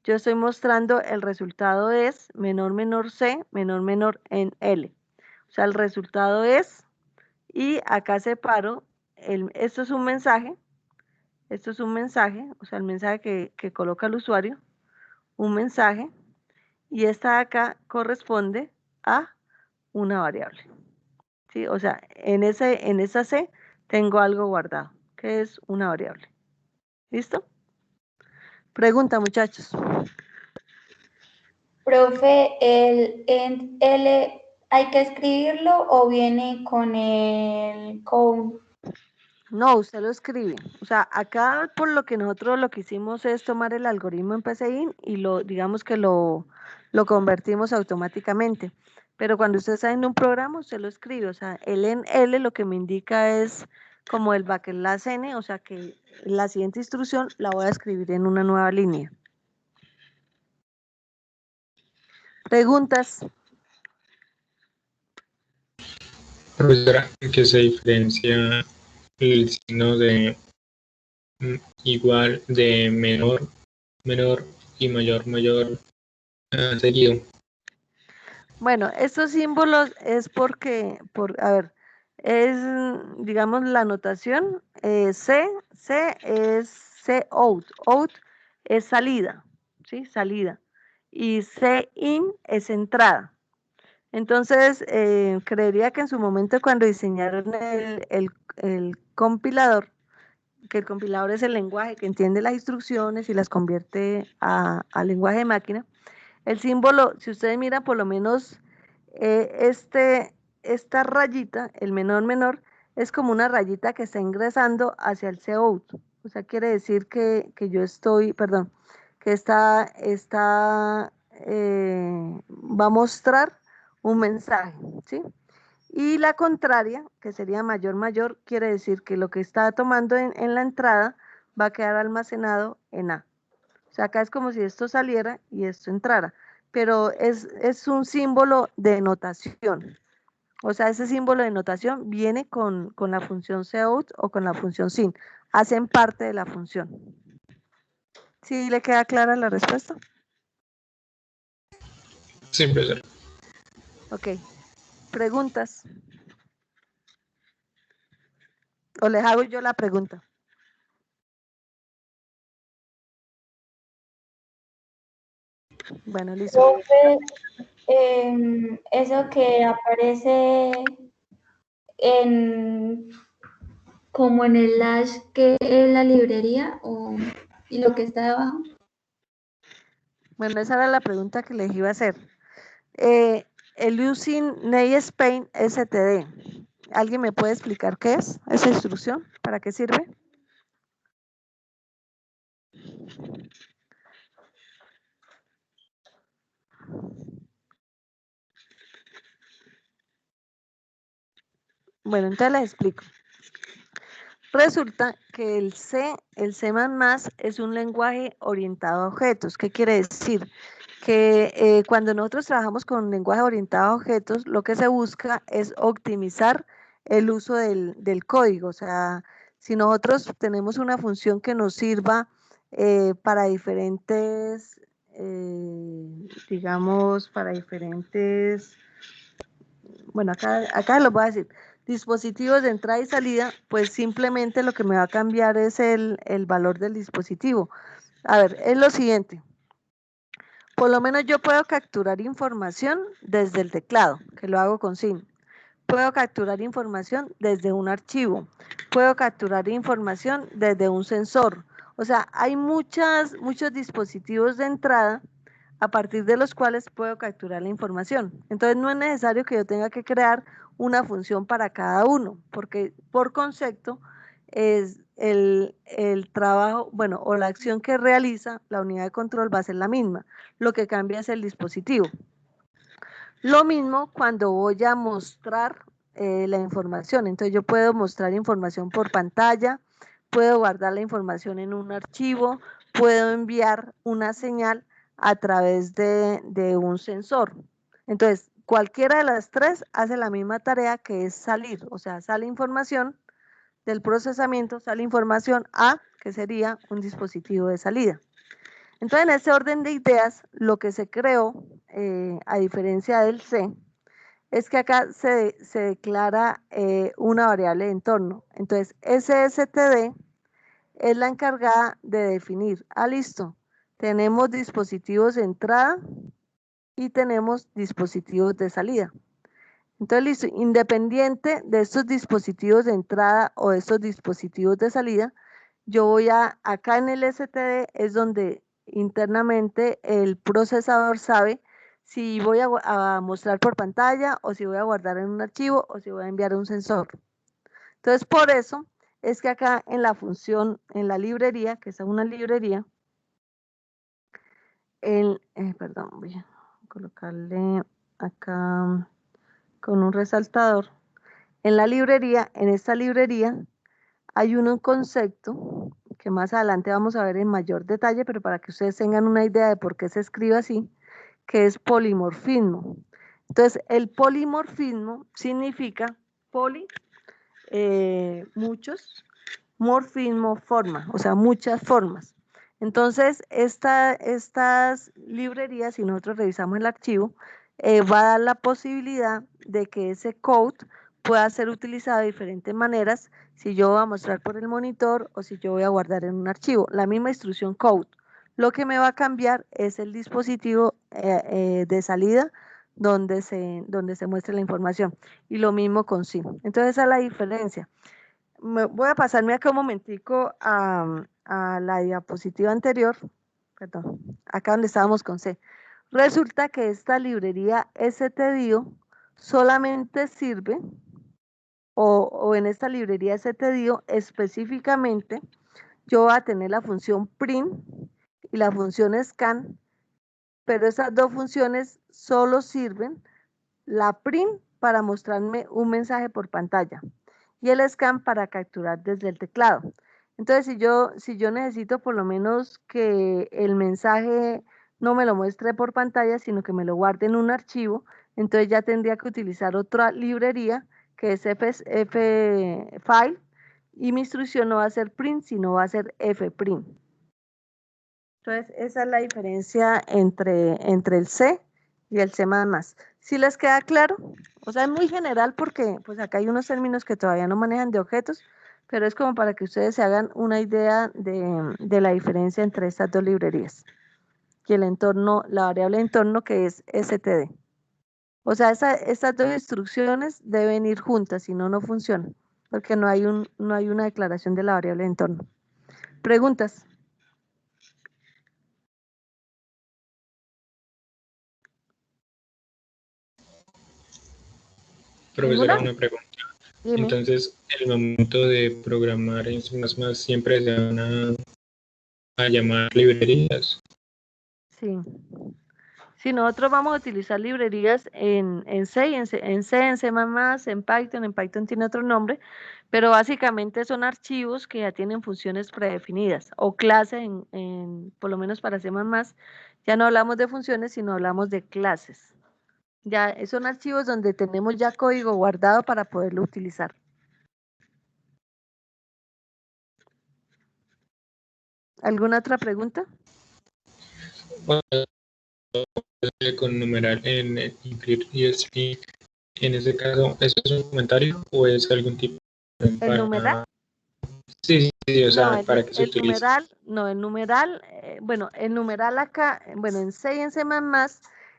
yo estoy mostrando el resultado es menor C, menor en L. O sea, el resultado es, y acá separo, esto es un mensaje, o sea, el mensaje que coloca el usuario, un mensaje, y esta de acá corresponde a una variable. ¿Sí? O sea, en esa C tengo algo guardado, que es una variable. ¿Listo? Pregunta, muchachos. Profe, ¿el end L hay que escribirlo o viene con el code? No, usted lo escribe. O sea, acá por lo que nosotros lo que hicimos es tomar el algoritmo en PCIN y digamos que lo convertimos automáticamente. Pero cuando usted está en un programa, usted lo escribe. O sea, el en L lo que me indica es como el backslash n, o sea que la siguiente instrucción la voy a escribir en una nueva línea. ¿Preguntas? Profesora, ¿en qué se diferencia el signo de igual, de menor, menor y mayor, mayor seguido? Bueno, estos símbolos es porque, a ver, es, digamos, la notación, C es C out, out es salida, ¿sí? Salida, y C in es entrada. Entonces, creería que en su momento cuando diseñaron el compilador, que el compilador es el lenguaje que entiende las instrucciones y las convierte a lenguaje de máquina, el símbolo, si ustedes miran, por lo menos esta rayita, el menor menor, es como una rayita que está ingresando hacia el cout. O sea, quiere decir que yo estoy, perdón, que va a mostrar un mensaje, ¿sí? Y la contraria, que sería mayor mayor, quiere decir que lo que está tomando en la entrada va a quedar almacenado en A. O sea, acá es como si esto saliera y esto entrara, pero es un símbolo de notación. O sea, ese símbolo de notación viene con la función cout o con la función sin. Hacen parte de la función. ¿Sí le queda clara la respuesta? Sí, profesora. Ok. ¿Preguntas? ¿O les hago yo la pregunta? Bueno, listo. Profe, eso que aparece en como en el hash que es la librería y lo que está debajo. Bueno, esa era la pregunta que les iba a hacer. El using Spain std. ¿Alguien me puede explicar qué es esa instrucción? ¿Para qué sirve? Bueno, entonces les explico. Resulta que el C es un lenguaje orientado a objetos. ¿Qué quiere decir? Que cuando nosotros trabajamos con lenguaje orientado a objetos, lo que se busca es optimizar el uso del código. O sea, si nosotros tenemos una función que nos sirva para diferentes, digamos, para diferentes, bueno, acá lo voy a decir, dispositivos de entrada y salida, pues simplemente lo que me va a cambiar es el valor del dispositivo. A ver, es lo siguiente. Por lo menos yo puedo capturar información desde el teclado, que lo hago con SIM. Puedo capturar información desde un archivo. Puedo capturar información desde un sensor. O sea, hay muchos dispositivos de entrada a partir de los cuales puedo capturar la información. Entonces no es necesario que yo tenga que crear una función para cada uno, porque por concepto es el trabajo, bueno, o la acción que realiza la unidad de control va a ser la misma. Lo que cambia es el dispositivo. Lo mismo cuando voy a mostrar la información. Entonces yo puedo mostrar información por pantalla, puedo guardar la información en un archivo, puedo enviar una señal a través de un sensor. Entonces, cualquiera de las tres hace la misma tarea, que es salir. O sea, sale información del procesamiento, sale información a, que sería un dispositivo de salida. Entonces, en ese orden de ideas, lo que se creó, a diferencia del C, es que acá se declara una variable de entorno. Entonces, SSTD es la encargada de definir, listo, tenemos dispositivos de entrada y tenemos dispositivos de salida. Entonces, listo, independiente de estos dispositivos de entrada o de estos dispositivos de salida, yo voy acá en el STD es donde internamente el procesador sabe si voy a mostrar por pantalla o si voy a guardar en un archivo o si voy a enviar a un sensor. Entonces, por eso es que acá en la función, en la librería, que es una librería, perdón, voy a colocarle acá con un resaltador. En la librería, en esta librería, hay un concepto que más adelante vamos a ver en mayor detalle, pero para que ustedes tengan una idea de por qué se escribe así, que es polimorfismo. Entonces, el polimorfismo significa poli, muchos, morfismo, forma, o sea, muchas formas. Entonces, estas librerías, si nosotros revisamos el archivo, va a dar la posibilidad de que ese code pueda ser utilizado de diferentes maneras, si yo voy a mostrar por el monitor o si yo voy a guardar en un archivo. La misma instrucción code. Lo que me va a cambiar es el dispositivo de salida donde se muestre la información. Y lo mismo con SIM. Entonces, esa es la diferencia. Voy a pasarme acá un momentico a la diapositiva anterior, perdón, acá donde estábamos con C. Resulta que esta librería stdio solamente sirve, o en esta librería stdio específicamente, yo voy a tener la función print y la función scan, pero esas dos funciones solo sirven, la print para mostrarme un mensaje por pantalla y el scan para capturar desde el teclado. Entonces, si yo necesito por lo menos que el mensaje no me lo muestre por pantalla, sino que me lo guarde en un archivo, entonces ya tendría que utilizar otra librería que es ffile, y mi instrucción no va a ser print, sino va a ser fprint. Entonces, esa es la diferencia entre el C y el C++. ¿Sí les queda claro? O sea, es muy general porque pues acá hay unos términos que todavía no manejan de objetos, pero es como para que ustedes se hagan una idea de la diferencia entre estas dos librerías. Y el entorno, la variable entorno que es std. O sea, estas dos instrucciones deben ir juntas, si no, no funcionan, porque no hay una declaración de la variable entorno. ¿Preguntas? Profesora, ¿Ninguna? una pregunta. Dime. Entonces, el momento de programar en C++ siempre se van a llamar librerías. Sí. Si nosotros vamos a utilizar librerías en C, en C, en C++, en Python tiene otro nombre, pero básicamente son archivos que ya tienen funciones predefinidas, o clases, por lo menos para C++, ya no hablamos de funciones, sino hablamos de clases. Ya son archivos donde tenemos ya código guardado para poderlo utilizar. ¿Alguna otra pregunta? Bueno, con numeral en include ESP, en ese caso, ¿eso es un comentario o es algún tipo de ¿El numeral? Sí, o sea, No, para que se el utilice. numeral, no, el numeral, bueno, el numeral acá, bueno, en C y en C++,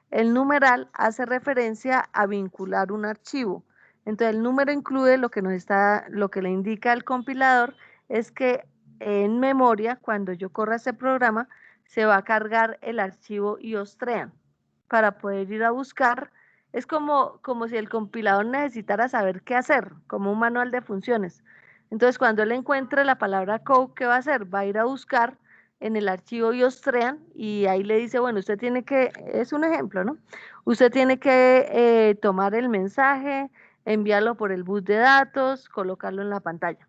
el numeral hace referencia a vincular un archivo. Entonces, el número incluye lo que lo que le indica el compilador es que en memoria, cuando yo corra ese programa, se va a cargar el archivo iostream para poder ir a buscar. Es como si el compilador necesitara saber qué hacer, como un manual de funciones. Entonces, cuando él encuentre la palabra code, ¿qué va a hacer? Va a ir a buscar en el archivo iostream y ahí le dice, bueno, usted tiene que, es un ejemplo, ¿no? Usted tiene que tomar el mensaje, enviarlo por el bus de datos, colocarlo en la pantalla.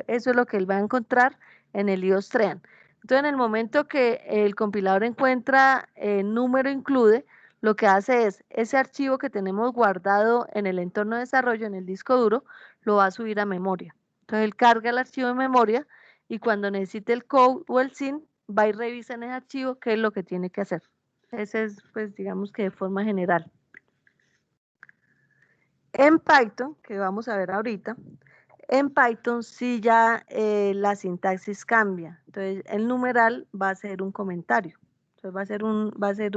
Eso es lo que él va a encontrar en el iostream. Entonces, en el momento que el compilador encuentra el número include, lo que hace es, ese archivo que tenemos guardado en el entorno de desarrollo, en el disco duro, lo va a subir a memoria. Entonces él carga el archivo de memoria y cuando necesite el code o el SIN, va y revisa en ese archivo qué es lo que tiene que hacer. Ese es, pues, digamos que de forma general. En Python, que vamos a ver ahorita, en Python sí ya la sintaxis cambia. Entonces el numeral va a ser un comentario. Entonces va a ser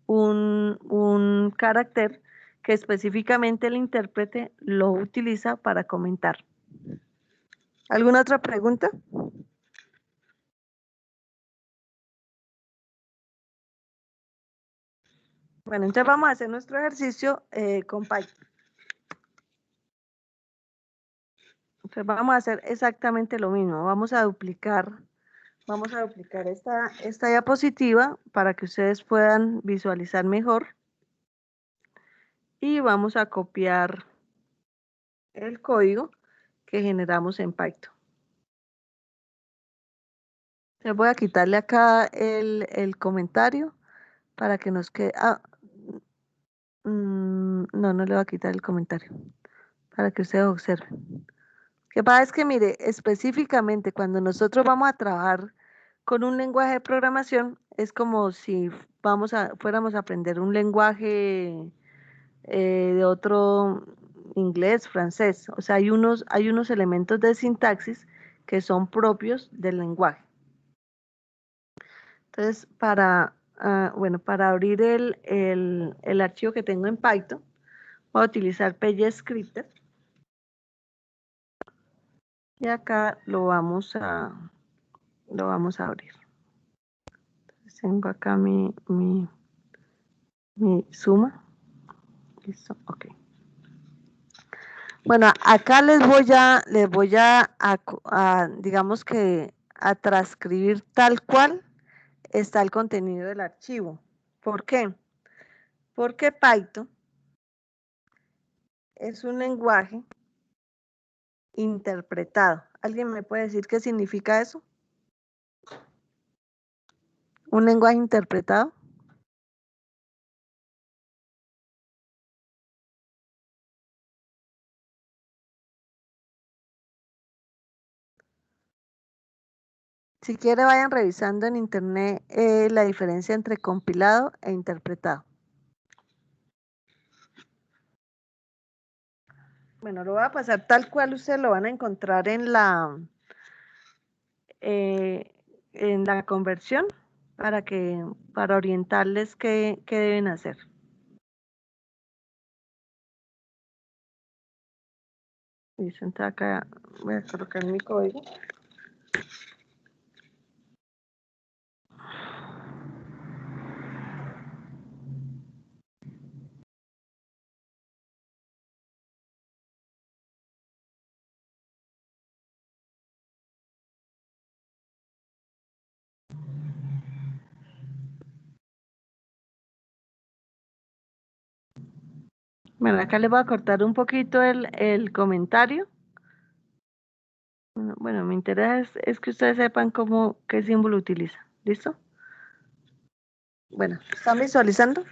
un carácter que específicamente el intérprete lo utiliza para comentar. ¿Alguna otra pregunta? Bueno, entonces vamos a hacer nuestro ejercicio con Python. Entonces vamos a hacer exactamente lo mismo. Vamos a duplicar esta diapositiva para que ustedes puedan visualizar mejor. Y vamos a copiar el código que generamos en Python. Entonces voy a quitarle acá el comentario para que nos quede... no, no le voy a quitar el comentario para que ustedes observen. Lo que pasa es que, mire, específicamente cuando nosotros vamos a trabajar con un lenguaje de programación, es como si fuéramos a aprender un lenguaje de otro inglés, francés. O sea, hay unos elementos de sintaxis que son propios del lenguaje. Entonces, bueno, para abrir el archivo que tengo en Python, voy a utilizar PGScripter. Y acá lo vamos a abrir. Entonces, tengo acá mi suma. Listo, ok. Bueno, acá les voy a digamos que a transcribir tal cual está el contenido del archivo. ¿Por qué? Porque Python es un lenguaje interpretado. ¿Alguien me puede decir qué significa eso? ¿Un lenguaje interpretado? Si quiere, vayan revisando en internet la diferencia entre compilado e interpretado. Bueno, lo voy a pasar tal cual ustedes lo van a encontrar en la conversión para orientarles qué deben hacer. Listo, entonces acá voy a colocar mi código. Bueno, acá les voy a cortar un poquito el comentario. Bueno, me interesa es que ustedes sepan qué símbolo utiliza. ¿Listo? Bueno, ¿están visualizando?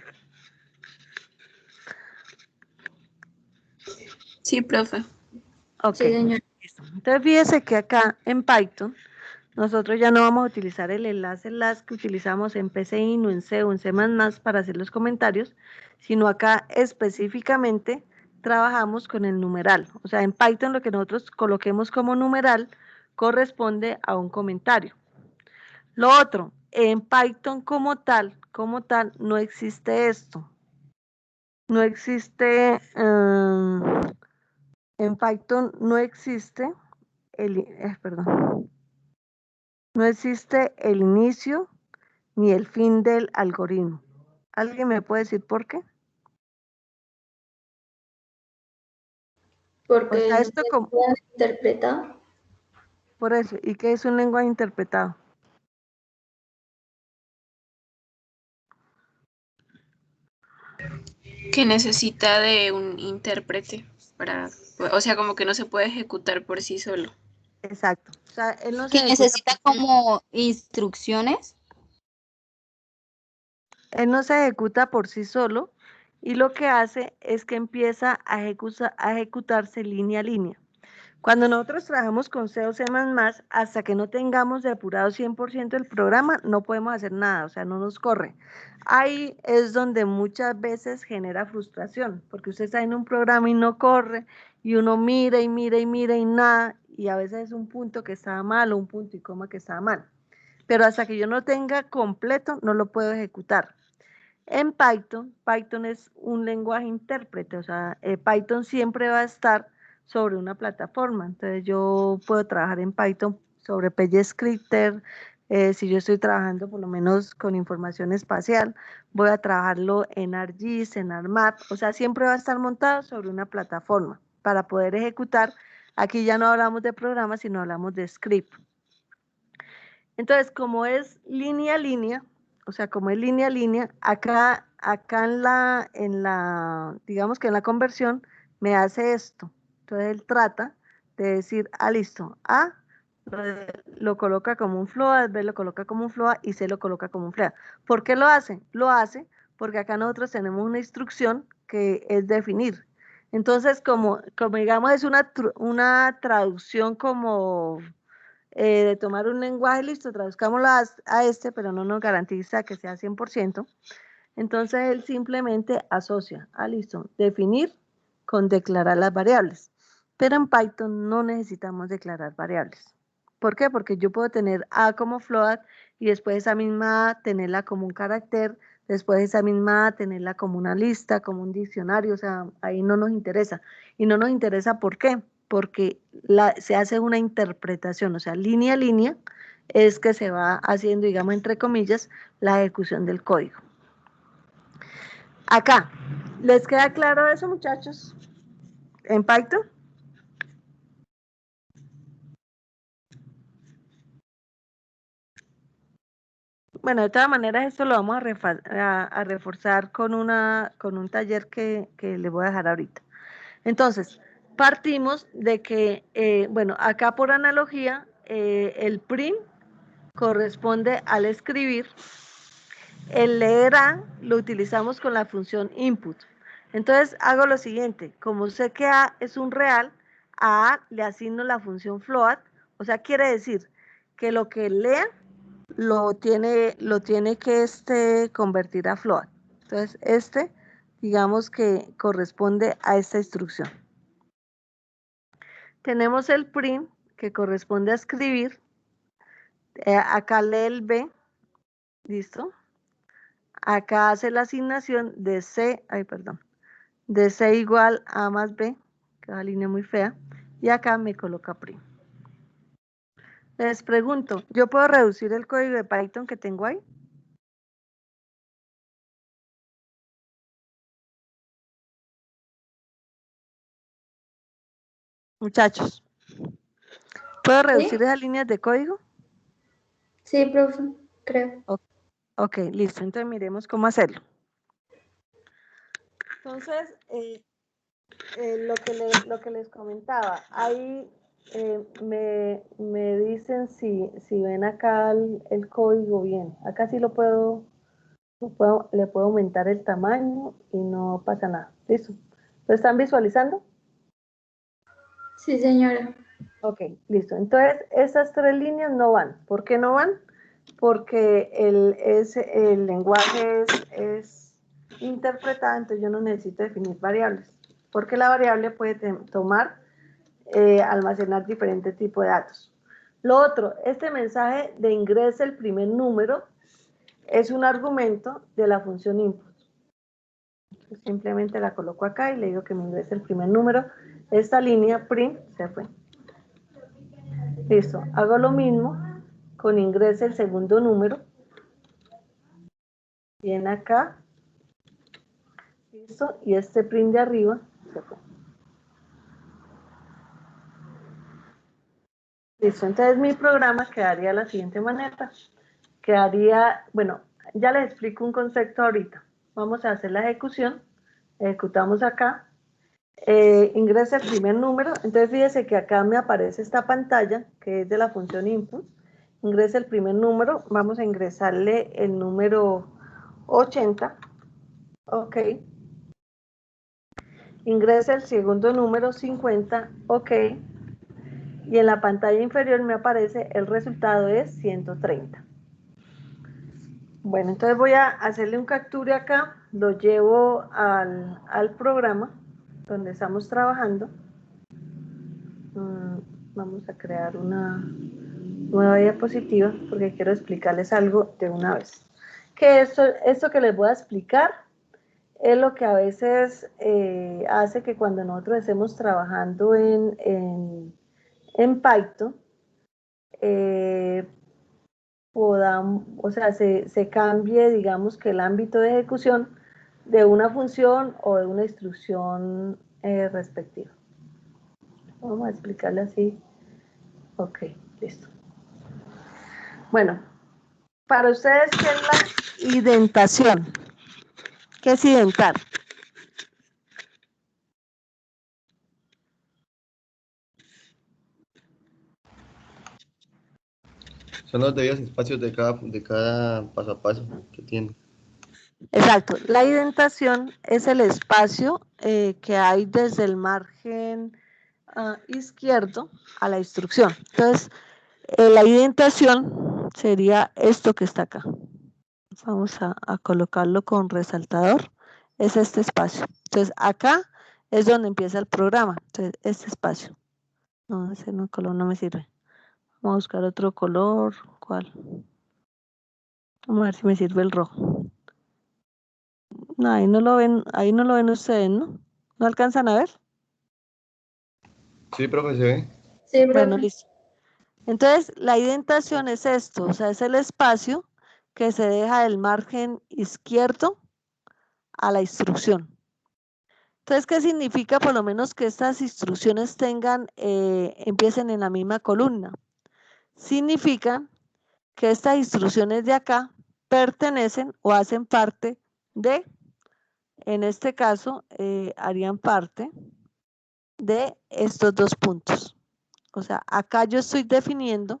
Sí, profe. Ok. Sí, señor. Listo. Entonces fíjese que acá en Python nosotros ya no vamos a utilizar el enlace que utilizamos en PCIN o en C o en C++ para hacer los comentarios, sino acá específicamente trabajamos con el numeral. O sea, en Python lo que nosotros coloquemos como numeral corresponde a un comentario. Lo otro, en Python como tal, no existe esto. No existe, en Python no existe perdón, no existe el inicio ni el fin del algoritmo. ¿Alguien me puede decir por qué? Porque O sea, el esto como, lenguaje interpretado. por eso, ¿y qué es un lenguaje interpretado? Que necesita de un intérprete o sea, como que no se puede ejecutar por sí solo. Exacto. O sea, él no se Que ejecuta necesita como instrucciones. Él no se ejecuta por sí solo y lo que hace es que empieza a ejecutarse línea a línea. Cuando nosotros trabajamos con C o C++, hasta que no tengamos depurado 100% el programa, no podemos hacer nada, o sea, no nos corre. Ahí es donde muchas veces genera frustración, porque usted está en un programa y no corre, y uno mira y mira y mira y nada, y a veces es un punto que está mal o un punto y coma que está mal. Pero hasta que yo no tenga completo, no lo puedo ejecutar. En Python es un lenguaje intérprete, o sea, Python siempre va a estar sobre una plataforma. Entonces yo puedo trabajar en Python sobre PGScripter, si yo estoy trabajando por lo menos con información espacial, voy a trabajarlo en ArcGIS, en ArcMap, o sea, siempre va a estar montado sobre una plataforma para poder ejecutar. Aquí ya no hablamos de programas, sino hablamos de script. Entonces, como es línea a línea, o sea, como es línea a línea, acá digamos que en la conversión me hace esto. Entonces él trata de decir, listo, A, lo coloca como un float, B lo coloca como un float y C lo coloca como un float. ¿Por qué lo hace? Lo hace porque acá nosotros tenemos una instrucción que es definir. Entonces, como digamos, es una traducción como de tomar un lenguaje, listo, traduzcámoslo a este, pero no nos garantiza que sea 100%. Entonces, él simplemente asocia, listo, definir con declarar las variables. Pero en Python no necesitamos declarar variables. ¿Por qué? Porque yo puedo tener A como float y después esa misma A tenerla como un carácter, después esa misma A tenerla como una lista, como un diccionario, o sea, ahí no nos interesa. Y no nos interesa ¿por qué? Porque se hace una interpretación, o sea, línea a línea es que se va haciendo, digamos, entre comillas, la ejecución del código. Acá, ¿les queda claro eso, muchachos? ¿En Python? Bueno, de todas maneras, esto lo vamos a reforzar con un taller que les voy a dejar ahorita. Entonces, partimos de que, bueno, acá por analogía, el print corresponde al escribir, el leer A lo utilizamos con la función input. Entonces, hago lo siguiente, como sé que A es un real, a A le asigno la función float, o sea, quiere decir que lo que lea lo tiene que convertir a float. Entonces, digamos que corresponde a esta instrucción. Tenemos el print, que corresponde a escribir. Acá lee el B, ¿listo? Acá hace la asignación de C, de C igual a más B, que es una línea muy fea, y acá me coloca print. Les pregunto, ¿yo puedo reducir el código de Python que tengo ahí? Muchachos, ¿puedo reducir esas líneas de código? Sí, profe, creo. Ok, listo, entonces miremos cómo hacerlo. Entonces, lo que les comentaba, ahí me dicen si ven acá el código bien. Acá sí le puedo aumentar el tamaño y no pasa nada. ¿Listo? ¿Lo están visualizando? Sí, señora. Ok, listo. Entonces, esas tres líneas no van. ¿Por qué no van? Porque el lenguaje es interpretado, entonces yo no necesito definir variables. Porque la variable puede almacenar diferentes tipos de datos. Lo otro, este mensaje de ingresa el primer número es un argumento de la función input. Simplemente la coloco acá y le digo que me ingrese el primer número. Esta línea print se fue. Listo, hago lo mismo con ingrese el segundo número. Viene acá. Listo, y este print de arriba se fue. Listo, entonces mi programa quedaría de la siguiente manera. Quedaría, bueno, ya les explico un concepto ahorita. Vamos a hacer la ejecución. Ejecutamos acá. Ingresa el primer número. Entonces fíjese que acá me aparece esta pantalla que es de la función input. Ingresa el primer número. Vamos a ingresarle el número 80. Ok. Ingresa el segundo número 50. Ok. Y en la pantalla inferior me aparece el resultado es 130. Bueno, entonces voy a hacerle un capture acá, lo llevo al programa donde estamos trabajando. Vamos a crear una nueva diapositiva porque quiero explicarles algo de una vez. Que esto que les voy a explicar es lo que a veces hace que cuando nosotros estemos trabajando en Python, o sea, se cambie, digamos, que el ámbito de ejecución de una función o de una instrucción respectiva. Vamos a explicarle así. Ok, listo. Bueno, para ustedes, ¿qué es la indentación? ¿Qué es identar? Son los debidos espacios de cada paso a paso que tiene. Exacto. La indentación es el espacio que hay desde el margen izquierdo a la instrucción. Entonces, la indentación sería esto que está acá. Vamos a colocarlo con resaltador. Es este espacio. Entonces, acá es donde empieza el programa. Entonces, este espacio. No, ese no, color no me sirve. Vamos a buscar otro color. ¿Cuál? Vamos a ver si me sirve el rojo. No, ahí no lo ven ustedes, ¿no? ¿No alcanzan a ver? Sí, profe, se ve. Sí, profe. Bueno, listo. Entonces, la indentación es esto, o sea, es el espacio que se deja del margen izquierdo a la instrucción. Entonces, ¿qué significa? Por lo menos que estas instrucciones empiecen en la misma columna. Significa que estas instrucciones de acá pertenecen o hacen parte de, en este caso, harían parte de estos dos puntos. O sea, acá yo estoy definiendo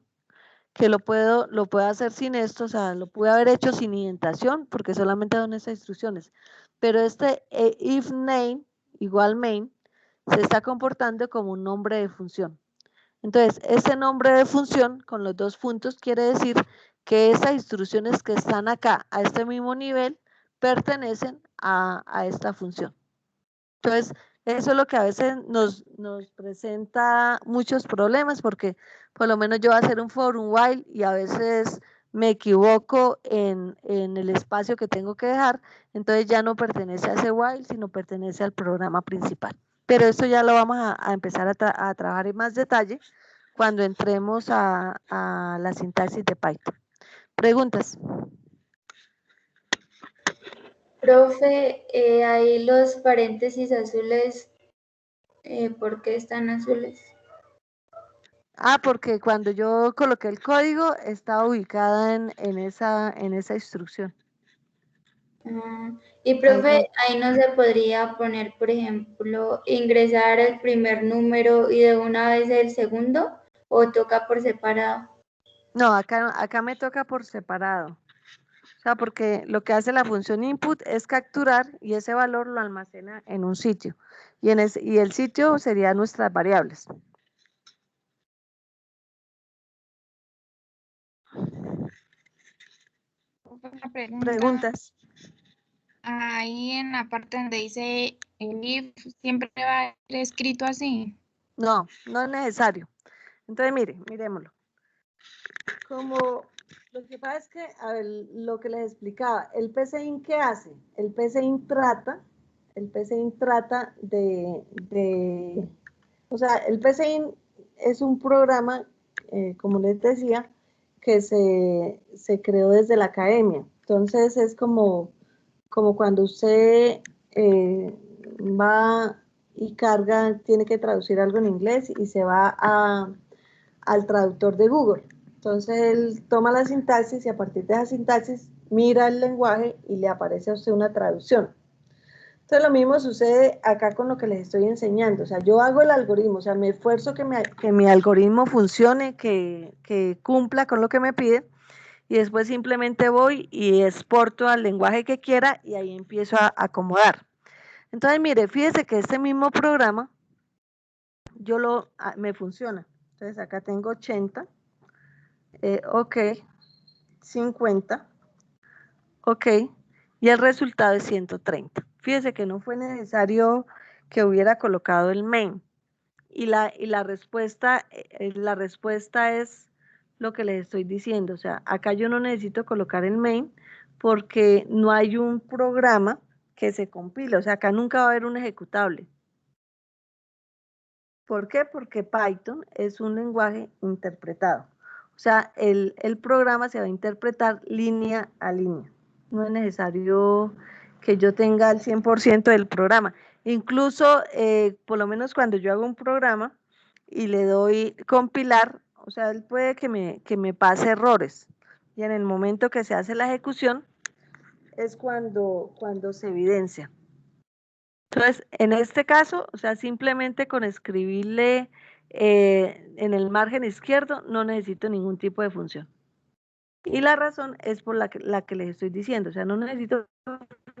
que lo puedo hacer sin esto, o sea, lo pude haber hecho sin indentación, porque solamente son estas instrucciones. Pero este if name igual main se está comportando como un nombre de función. Entonces, este nombre de función con los dos puntos quiere decir que esas instrucciones que están acá a este mismo nivel pertenecen a esta función. Entonces, eso es lo que a veces nos presenta muchos problemas, porque por lo menos yo voy a hacer un for, un while, y a veces me equivoco en el espacio que tengo que dejar, entonces ya no pertenece a ese while, sino pertenece al programa principal. Pero esto ya lo vamos a empezar a trabajar en más detalle cuando entremos a la sintaxis de Python. ¿Preguntas? Profe, ahí los paréntesis azules, ¿por qué están azules? Porque cuando yo coloqué el código estaba ubicada en esa instrucción. Y profe, ahí no se podría poner, por ejemplo, ingresar el primer número y de una vez el segundo, o toca por separado. No, acá me toca por separado. O sea, porque lo que hace la función input es capturar y ese valor lo almacena en un sitio. Y el sitio serían nuestras variables. Una pregunta. ¿Preguntas? Ahí en la parte donde dice el if, ¿siempre va a ir escrito así? No, no es necesario. Entonces, miremoslo. Como lo que pasa es que, a ver, lo que les explicaba, el PCIN, ¿qué hace? El PCIN trata o sea, el PCIN es un programa, como les decía, que se creó desde la academia. Entonces es como cuando usted va y carga, tiene que traducir algo en inglés y se va al traductor de Google. Entonces él toma la sintaxis y a partir de esa sintaxis mira el lenguaje y le aparece a usted una traducción. Entonces lo mismo sucede acá con lo que les estoy enseñando. O sea, yo hago el algoritmo, o sea, me esfuerzo que mi algoritmo funcione, que cumpla con lo que me pide, y después simplemente voy y exporto al lenguaje que quiera y ahí empiezo a acomodar. Entonces, mire, fíjese que este mismo programa, me funciona. Entonces acá tengo 80, ok, 50, ok, y el resultado es 130. Fíjese que no fue necesario que hubiera colocado el main. Y la respuesta es lo que les estoy diciendo. O sea, acá yo no necesito colocar el main porque no hay un programa que se compile. O sea, acá nunca va a haber un ejecutable. ¿Por qué? Porque Python es un lenguaje interpretado. O sea, el programa se va a interpretar línea a línea. No es necesario que yo tenga el 100% del programa. Incluso, por lo menos cuando yo hago un programa y le doy compilar, o sea, él puede que me pase errores. Y en el momento que se hace la ejecución es cuando se evidencia. Entonces, en este caso, o sea, simplemente con escribirle en el margen izquierdo no necesito ningún tipo de función. Y la razón es por la que les estoy diciendo, o sea, no necesito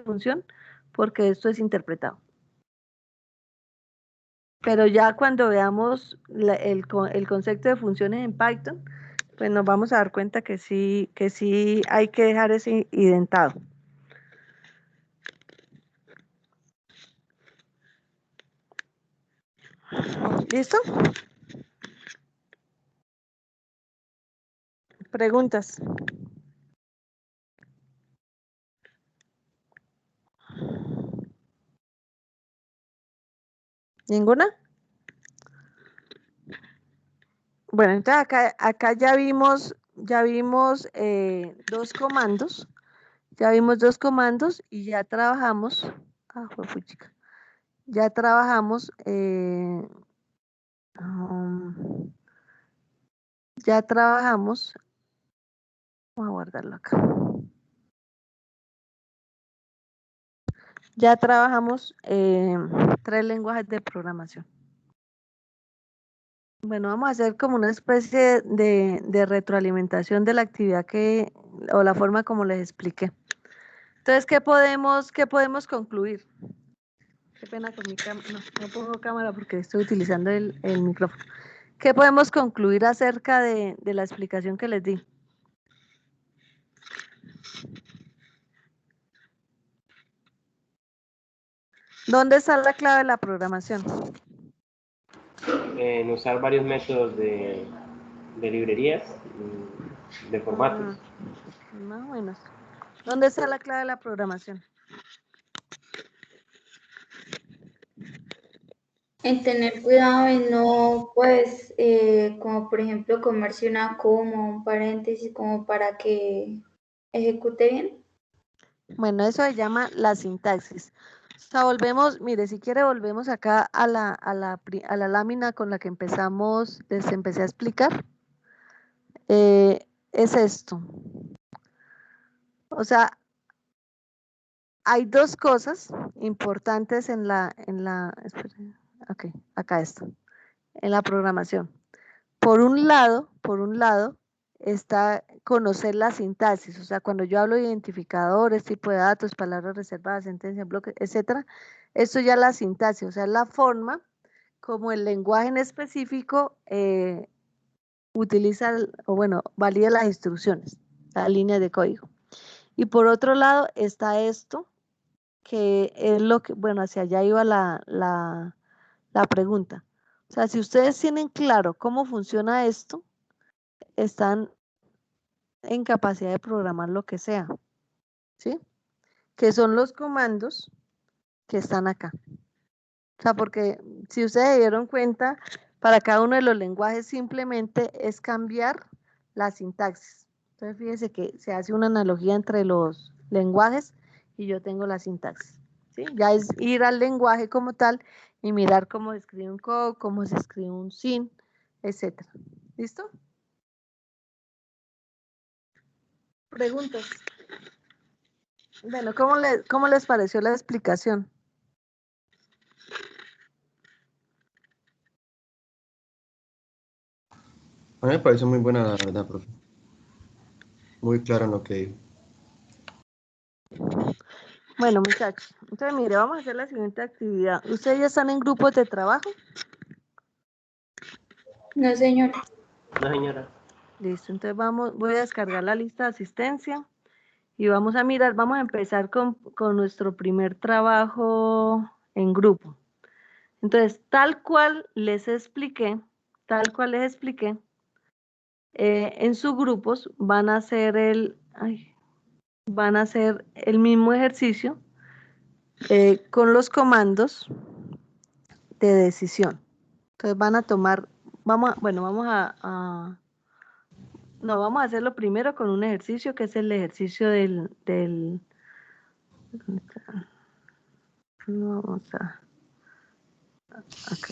función porque esto es interpretado. Pero ya cuando veamos el concepto de funciones en Python, pues nos vamos a dar cuenta que sí hay que dejar ese identado. ¿Listo? ¿Preguntas? ¿Ninguna? Bueno, entonces acá ya vimos dos comandos. Ya vimos dos comandos y ya trabajamos. Juepuchica. Ya trabajamos. Ya trabajamos. Vamos a guardarlo acá. Ya trabajamos 3 lenguajes de programación. Bueno, vamos a hacer como una especie de retroalimentación de la actividad o la forma como les expliqué. Entonces, ¿qué podemos concluir? Qué pena con mi cámara, no pongo cámara porque estoy utilizando el micrófono. ¿Qué podemos concluir acerca de la explicación que les di? ¿Dónde está la clave de la programación? En usar varios métodos de librerías, de formatos. Más o menos. ¿Dónde está la clave de la programación? En tener cuidado en no, pues, como por ejemplo, comerse una coma, un paréntesis, como para que ejecute bien. Bueno, eso se llama la sintaxis. O sea, volvemos, mire, si quiere volvemos acá a la lámina con la que empezamos, les empecé a explicar. Es esto. O sea, hay dos cosas importantes espere, ok, acá esto, en la programación. Por un lado, está conocer la sintaxis, o sea, cuando yo hablo de identificadores, tipo de datos, palabras reservadas, sentencias, bloques, etcétera, esto ya es la sintaxis, o sea, es la forma como el lenguaje en específico utiliza, o bueno, valida las instrucciones, las líneas de código. Y por otro lado está esto, que es lo que, bueno, hacia allá iba la pregunta. O sea, si ustedes tienen claro cómo funciona esto, están en capacidad de programar lo que sea, ¿sí? Que son los comandos que están acá. O sea, porque si ustedes se dieron cuenta, para cada uno de los lenguajes simplemente es cambiar la sintaxis. Entonces, fíjense que se hace una analogía entre los lenguajes y yo tengo la sintaxis, ¿sí? Ya es ir al lenguaje como tal y mirar cómo se escribe un co, cómo se escribe un sin, etcétera. ¿Listo? Preguntas. Bueno, ¿cómo les pareció la explicación? A mí me parece muy buena, la verdad, profe. Muy claro en lo que dijo. Bueno, muchachos, entonces mire, vamos a hacer la siguiente actividad. ¿Ustedes ya están en grupos de trabajo? No, señor. No, señora. Listo, entonces voy a descargar la lista de asistencia y vamos a mirar, vamos a empezar con nuestro primer trabajo en grupo. Entonces, tal cual les expliqué, en sus grupos van a hacer el mismo ejercicio con los comandos de decisión. Entonces van a tomar, vamos a hacerlo primero con un ejercicio que es el ejercicio vamos a, ok.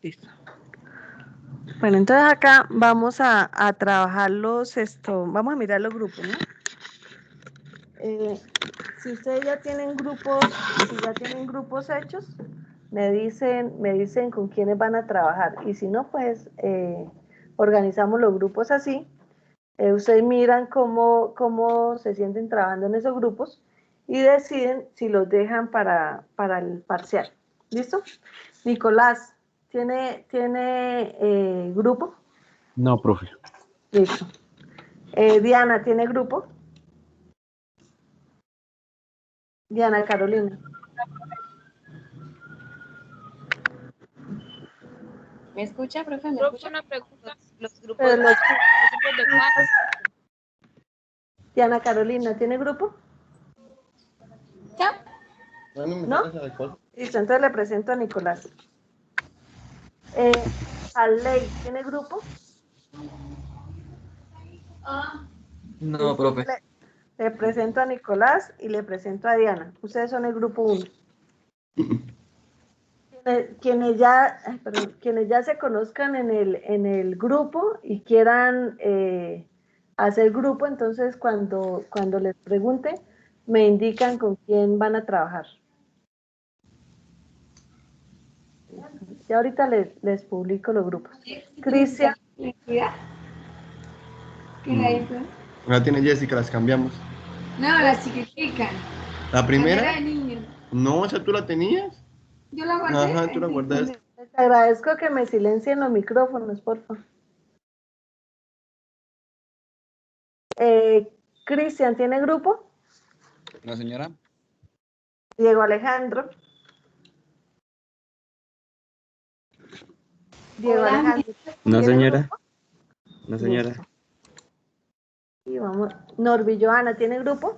Listo. Bueno, entonces acá vamos a trabajar vamos a mirar los grupos, ¿no? si ustedes ya tienen grupos, si ya tienen grupos hechos, me dicen con quiénes van a trabajar. Y si no, pues organizamos los grupos así. Ustedes miran cómo se sienten trabajando en esos grupos y deciden si los dejan para el parcial. ¿Listo? Nicolás, ¿tiene grupo? No, profe. Listo. Diana, ¿tiene grupo? Diana Carolina. ¿Me escucha, profe? ¿Me Profe, escucha? una pregunta. Los grupos, Pero los grupos de cuántos. Diana Carolina, ¿tiene grupo? ¿No? Listo, entonces le presento a Nicolás. Aley, ¿tiene grupo? No, profe. Le presento a Nicolás y le presento a Diana. Ustedes son el grupo 1. Quienes ya se conozcan en el grupo y quieran hacer grupo, entonces cuando les pregunte, me indican con quién van a trabajar. Ya ahorita les publico los grupos. Cristian. Ahora tiene Jessica, las cambiamos. No, la chiquitica. ¿La primera? La de niño. No, esa tú la tenías. Yo la guardé. Ajá, tú la guardaste. Les agradezco que me silencien los micrófonos, por favor. Cristian, ¿tiene grupo? No, señora. Diego Alejandro. Diego Hola, Alejandro. No, ¿tiene señora. grupo? No, señora. Listo. Y vamos. Norby Joana, ¿tiene grupo?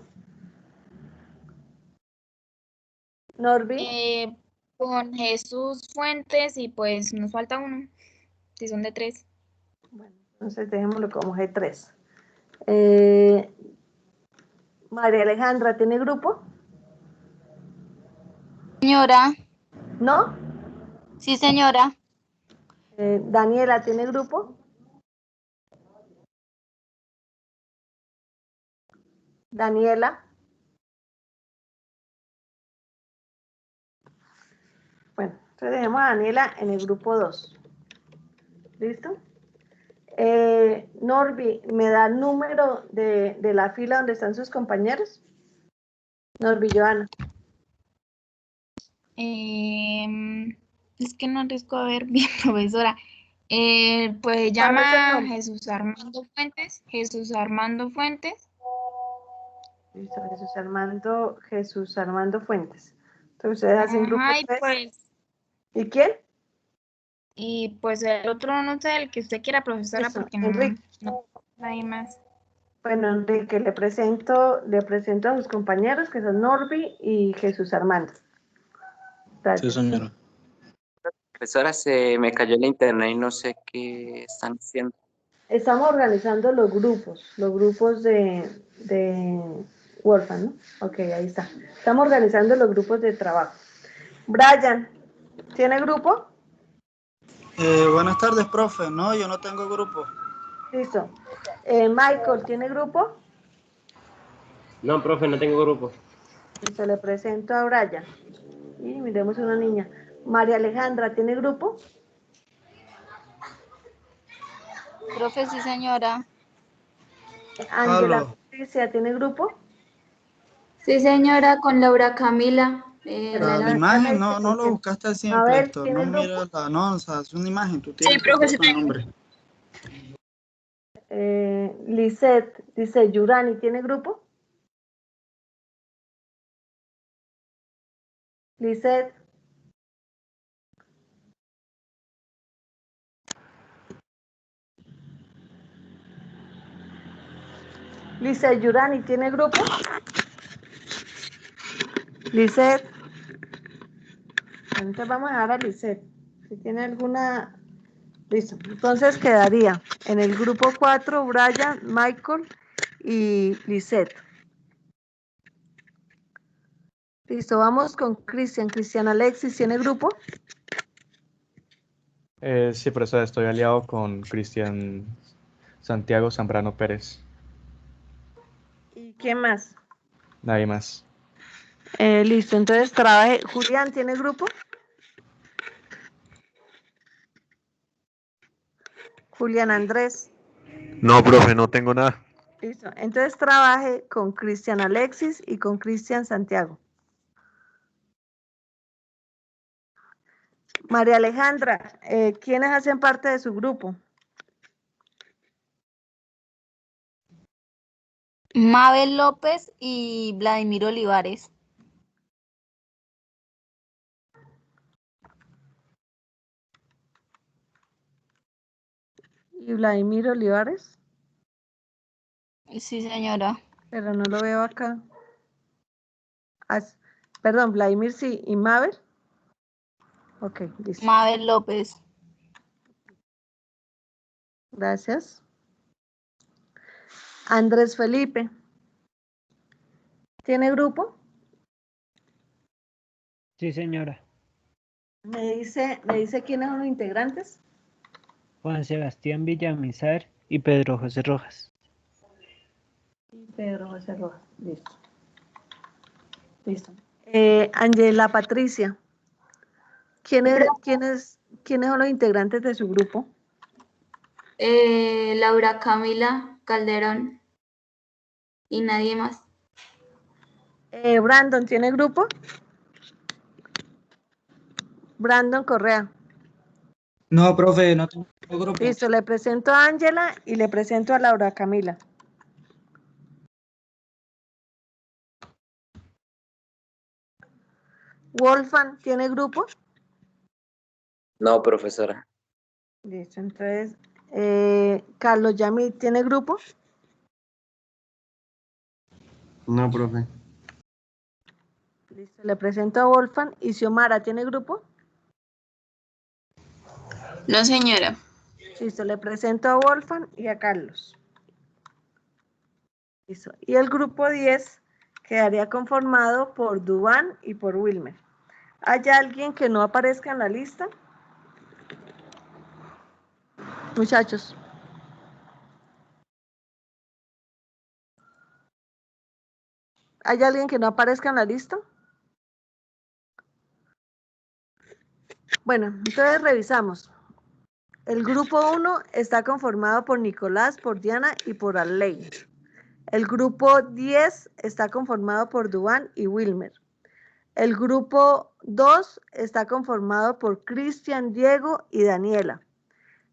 Norby. Con Jesús Fuentes y pues nos falta uno, si son de 3. Bueno, entonces dejémoslo como G3. María Alejandra, ¿tiene grupo? Señora, ¿No? sí, señora. Daniela, ¿tiene grupo? Daniela. Bueno, entonces dejemos a Daniela en el grupo 2. ¿Listo? Norby, ¿me da el número de la fila donde están sus compañeros? Norby Joana. Es que no arriesgo a ver bien, profesora. Pues llama Jesús Armando Fuentes. Jesús Armando Fuentes. Listo, Jesús Armando Fuentes. Entonces ustedes hacen grupo 3. Pues, ¿Y quién? y pues el otro, no sé, el que usted quiera, profesora, Eso, porque Enrique. no hay más. Bueno, Enrique, le presento a sus compañeros que son Norby y Jesús Armando. Gracias. Sí, señora. Profesora, se me cayó el internet y no sé qué están haciendo. Estamos organizando los grupos de Wolfgang, ¿no? Ok, ahí está. Estamos organizando los grupos de trabajo. Brian, ¿tiene grupo? Buenas tardes, profe. No, yo no tengo grupo. Listo. Michael, ¿tiene grupo? No, profe, no tengo grupo. Listo, le presento a Brian. Y miremos una niña. María Alejandra, ¿tiene grupo? Profe, sí, señora. Ángela Patricia, ¿tiene grupo? Sí, señora, con Laura Camila. La imagen no lo buscaste al simple, Abel, Héctor. ¿tiene No grupo? mira la, no, o sea, es una imagen. Tú tienes profe, tu sí tengo. nombre. Lisette Yurani, ¿tiene grupo? Lisette. Lisette Yurani, ¿tiene grupo? Lisette. Entonces vamos a dejar a Lisette. Si tiene alguna... Listo. Entonces quedaría en el grupo 4 Brian, Michael y Lisette. Listo, vamos con Cristian. Cristian Alexis, ¿tiene grupo? Sí, profesor, estoy aliado con Cristian Santiago Zambrano Pérez. ¿Y quién más? Nadie más. Listo, entonces trabaje. Julián, ¿tiene grupo? Julián Andrés. No, profe, no tengo nada. Listo, entonces trabaje con Cristian Alexis y con Cristian Santiago. María Alejandra, ¿quiénes hacen parte de su grupo? Mabel López y Vladimir Olivares. ¿Y Vladimir Olivares? Sí, señora. Pero no lo veo acá. Perdón, Vladimir sí. ¿Y Mabel? Ok, listo. Mabel López. Gracias. Andrés Felipe. ¿Tiene grupo? Sí, señora. ¿Me dice quiénes son los integrantes? Juan Sebastián Villamizar y Pedro José Rojas. Pedro José Rojas, listo. Listo. Angela Patricia. ¿Quiénes son los integrantes de su grupo? Laura Camila Calderón y nadie más. Brandon, ¿tiene grupo? Brandon Correa. No, profe, no tengo grupo. Listo, le presento a Ángela y le presento a Laura Camila. Wolfan, ¿tiene grupo? No, profesora. Listo, entonces, Carlos Yamil, ¿tiene grupo? No, profe. Listo, le presento a Wolfan. ¿Y Xiomara tiene grupo? No, señora. Listo, le presento a Wolfan y a Carlos. Listo. Y el grupo 10 quedaría conformado por Duván y por Wilmer. ¿Hay alguien que no aparezca en la lista? Muchachos. ¿Hay alguien que no aparezca en la lista? Bueno, entonces revisamos. El grupo 1 está conformado por Nicolás, por Diana y por Arley. El grupo 10 está conformado por Duván y Wilmer. El grupo 2 está conformado por Cristian, Diego y Daniela.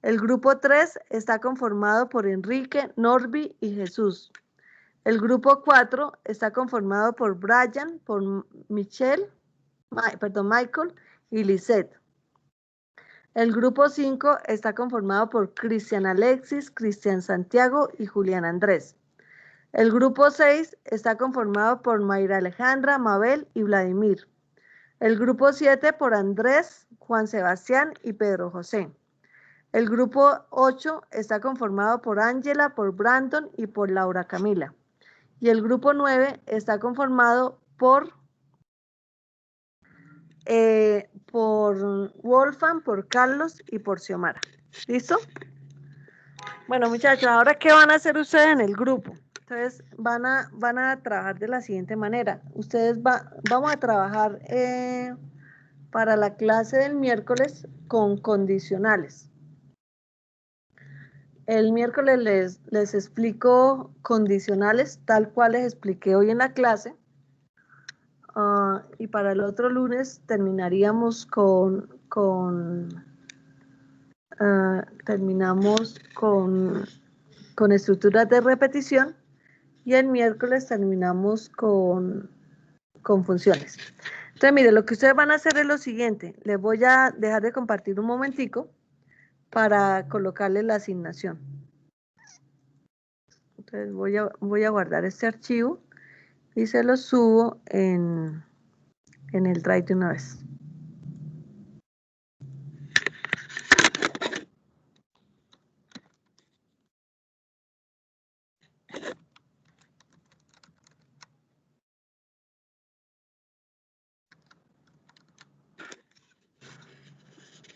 El grupo 3 está conformado por Enrique, Norby y Jesús. El grupo 4 está conformado por Brian, por Michael y Lisette. El grupo 5 está conformado por Cristian Alexis, Cristian Santiago y Julián Andrés. El grupo 6 está conformado por Mayra Alejandra, Mabel y Vladimir. El grupo 7 por Andrés, Juan Sebastián y Pedro José. El grupo 8 está conformado por Ángela, por Brandon y por Laura Camila. Y el grupo 9 está conformado por Wolfan, por Carlos y por Xiomara. ¿Listo? Bueno, muchachos, ahora ¿qué van a hacer ustedes en el grupo? Entonces van a trabajar de la siguiente manera. Vamos a trabajar para la clase del miércoles con condicionales. El miércoles les explico condicionales tal cual les expliqué hoy en la clase. Y para el otro lunes terminaríamos terminamos con estructuras de repetición y el miércoles terminamos con funciones. Entonces, mire, lo que ustedes van a hacer es lo siguiente. Les voy a dejar de compartir un momentico para colocarle la asignación. Entonces voy a guardar este archivo y se lo subo en el Drive de una vez.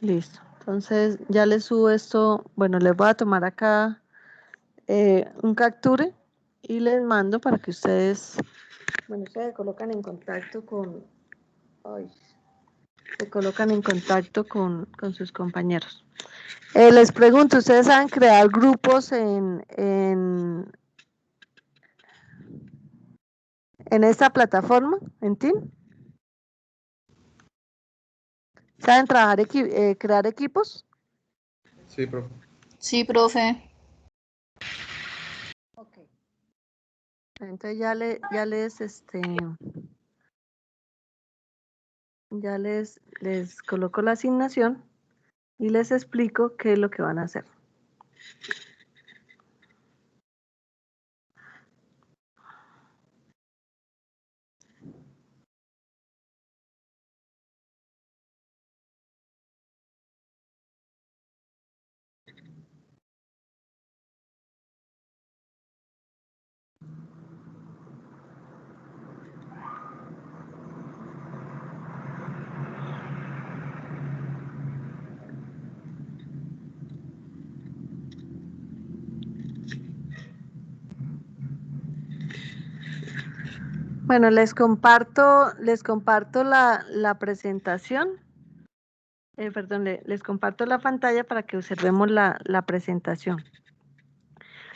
Listo. Entonces ya les subo esto. Bueno, les voy a tomar acá un capture y les mando para que ustedes Bueno, se colocan en contacto con, ay, se colocan en contacto con sus compañeros. Les pregunto, ¿ustedes saben crear grupos en esta plataforma, en Team? ¿Saben trabajar crear equipos? Sí, profe. Sí, profe. Ok. Entonces ya les coloco la asignación y les explico qué es lo que van a hacer. Bueno, les comparto la presentación. Perdón, les comparto la pantalla para que observemos la presentación.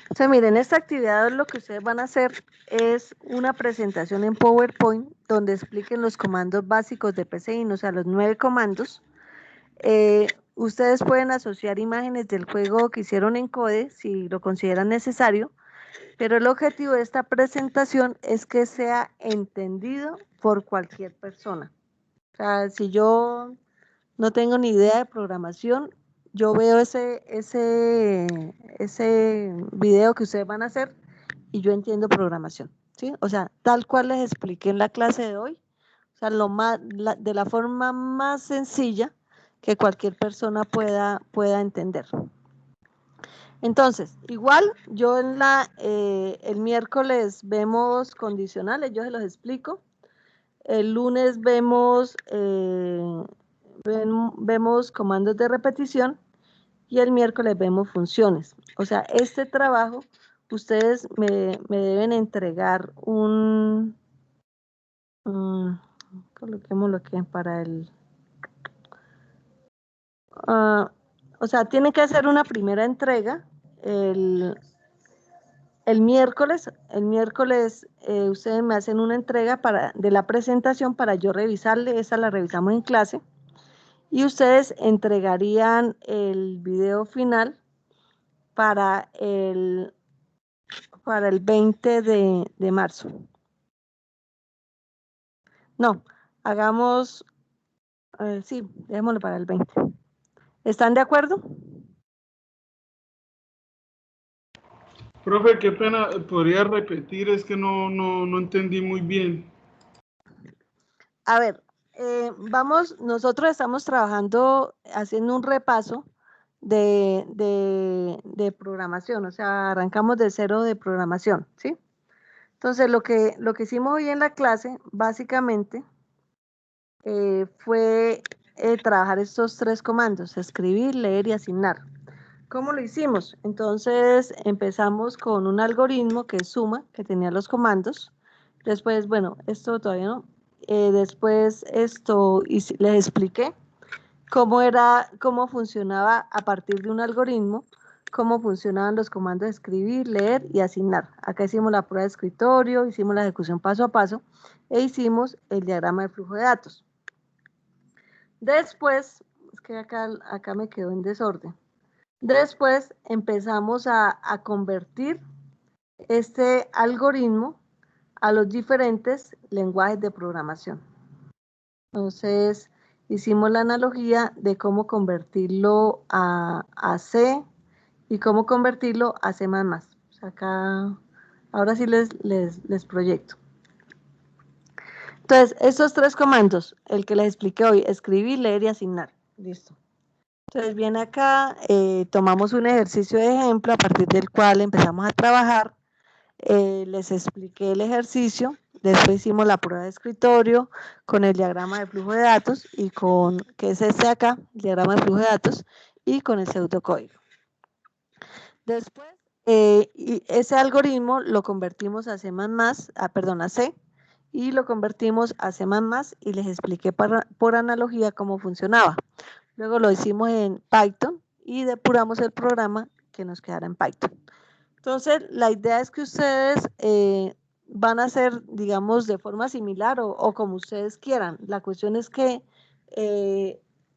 O sea, miren, esta actividad lo que ustedes van a hacer es una presentación en PowerPoint donde expliquen los comandos básicos de PCIN, o sea, los 9 comandos. Ustedes pueden asociar imágenes del juego que hicieron en Code si lo consideran necesario, pero el objetivo de esta presentación es que sea entendido por cualquier persona. O sea, si yo no tengo ni idea de programación, yo veo ese video que ustedes van a hacer y yo entiendo programación, ¿sí? O sea, tal cual les expliqué en la clase de hoy, o sea, de la forma más sencilla que cualquier persona pueda entender. Entonces, igual yo el miércoles vemos condicionales, yo se los explico. El lunes vemos comandos de repetición y el miércoles vemos funciones. O sea, este trabajo ustedes me deben entregar coloquémoslo aquí para el... o sea, tienen que hacer una primera entrega el miércoles ustedes me hacen una entrega de la presentación para yo revisarle, esa la revisamos en clase, y ustedes entregarían el video final para el 20 de marzo. No, hagamos, sí, démoslo para el 20. ¿Están de acuerdo? Profe, qué pena, ¿podría repetir? Es que no entendí muy bien. A ver, nosotros estamos trabajando, haciendo un repaso de programación, o sea, arrancamos de cero de programación, ¿sí? Entonces, lo que hicimos hoy en la clase, básicamente, fue trabajar estos 3 comandos, escribir, leer y asignar. ¿Cómo lo hicimos? Entonces, empezamos con un algoritmo que es suma, que tenía los comandos. Después, bueno, esto todavía no. Después les expliqué cómo funcionaba a partir de un algoritmo, cómo funcionaban los comandos de escribir, leer y asignar. Acá hicimos la prueba de escritorio, hicimos la ejecución paso a paso e hicimos el diagrama de flujo de datos. Después, es que acá me quedó en desorden. Después empezamos a convertir este algoritmo a los diferentes lenguajes de programación. Entonces, hicimos la analogía de cómo convertirlo a C y cómo convertirlo a C++. O sea, acá, ahora sí les proyecto. Entonces, estos 3 comandos, el que les expliqué hoy, escribir, leer y asignar. Listo. Entonces, bien acá, tomamos un ejercicio de ejemplo a partir del cual empezamos a trabajar. Les expliqué el ejercicio, después hicimos la prueba de escritorio con el diagrama de flujo de datos y que es este acá, el diagrama de flujo de datos, y con el pseudocódigo. Después, ese algoritmo lo convertimos a C++, a C, y lo convertimos a C++ y les expliqué por analogía cómo funcionaba. Luego lo hicimos en Python y depuramos el programa que nos quedara en Python. Entonces, la idea es que ustedes van a hacer, digamos, de forma similar o como ustedes quieran. La cuestión es que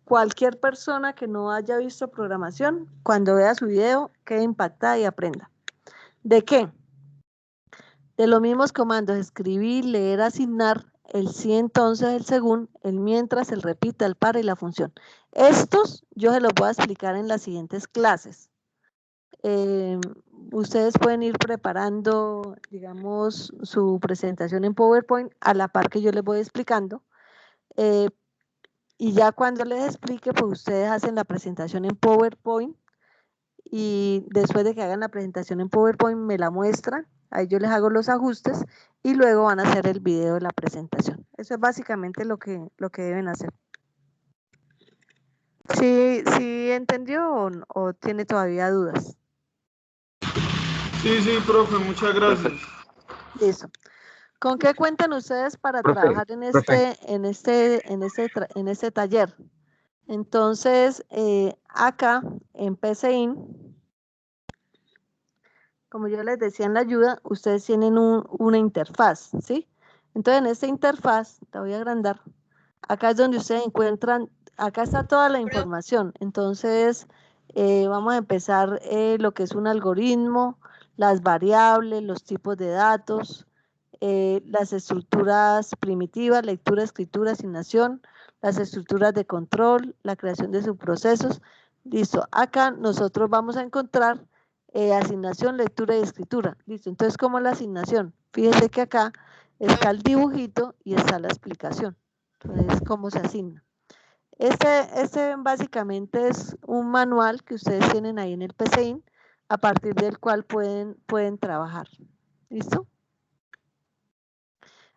cualquier persona que no haya visto programación, cuando vea su video, quede impactada y aprenda. ¿De qué? De los mismos comandos, escribir, leer, asignar, el sí, entonces, el según, el mientras, el repita, el para y la función. Estos yo se los voy a explicar en las siguientes clases. Ustedes pueden ir preparando, digamos, su presentación en PowerPoint a la par que yo les voy explicando. Y ya cuando les explique, pues ustedes hacen la presentación en PowerPoint y después de que hagan la presentación en PowerPoint me la muestran, ahí yo les hago los ajustes y luego van a hacer el video de la presentación. Eso es básicamente lo que deben hacer. ¿Sí entendió o tiene todavía dudas? Sí, profe, muchas gracias. Listo. ¿Con qué cuentan ustedes para trabajar en este taller? Entonces, acá en PCIN, como yo les decía en la ayuda, ustedes tienen una interfaz, ¿sí? Entonces, en esta interfaz, la voy a agrandar, acá es donde ustedes encuentran, acá está toda la información. Entonces, vamos a empezar lo que es un algoritmo, las variables, los tipos de datos, las estructuras primitivas, lectura, escritura, asignación, las estructuras de control, la creación de subprocesos. Listo, acá nosotros vamos a encontrar asignación, lectura y escritura. Listo, entonces, ¿cómo es la asignación? Fíjense que acá está el dibujito y está la explicación. Entonces, ¿cómo se asigna? Este básicamente es un manual que ustedes tienen ahí en el PCIN, a partir del cual pueden trabajar. ¿Listo?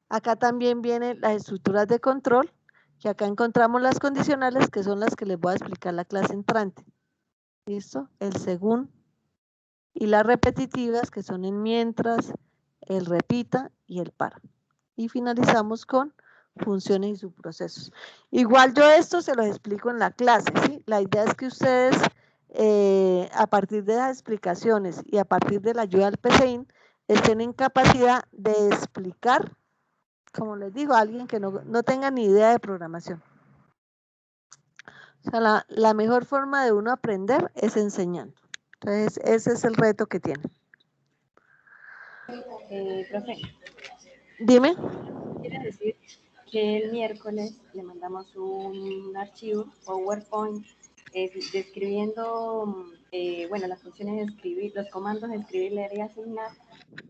Acá también vienen las estructuras de control, que acá encontramos las condicionales, que son las que les voy a explicar la clase entrante. ¿Listo? El según y las repetitivas, que son el mientras, el repita y el para. Y finalizamos con funciones y subprocesos. Igual yo esto se los explico en la clase, ¿sí? La idea es que ustedes, a partir de las explicaciones y a partir de la ayuda del PCIN, estén en capacidad de explicar, como les digo, a alguien que no tenga ni idea de programación. O sea, la mejor forma de uno aprender es enseñando. Entonces, ese es el reto que tiene. Profe. Dime. Quiere decir que el miércoles le mandamos un archivo PowerPoint describiendo, bueno, las funciones de escribir, los comandos de escribir, leer y asignar,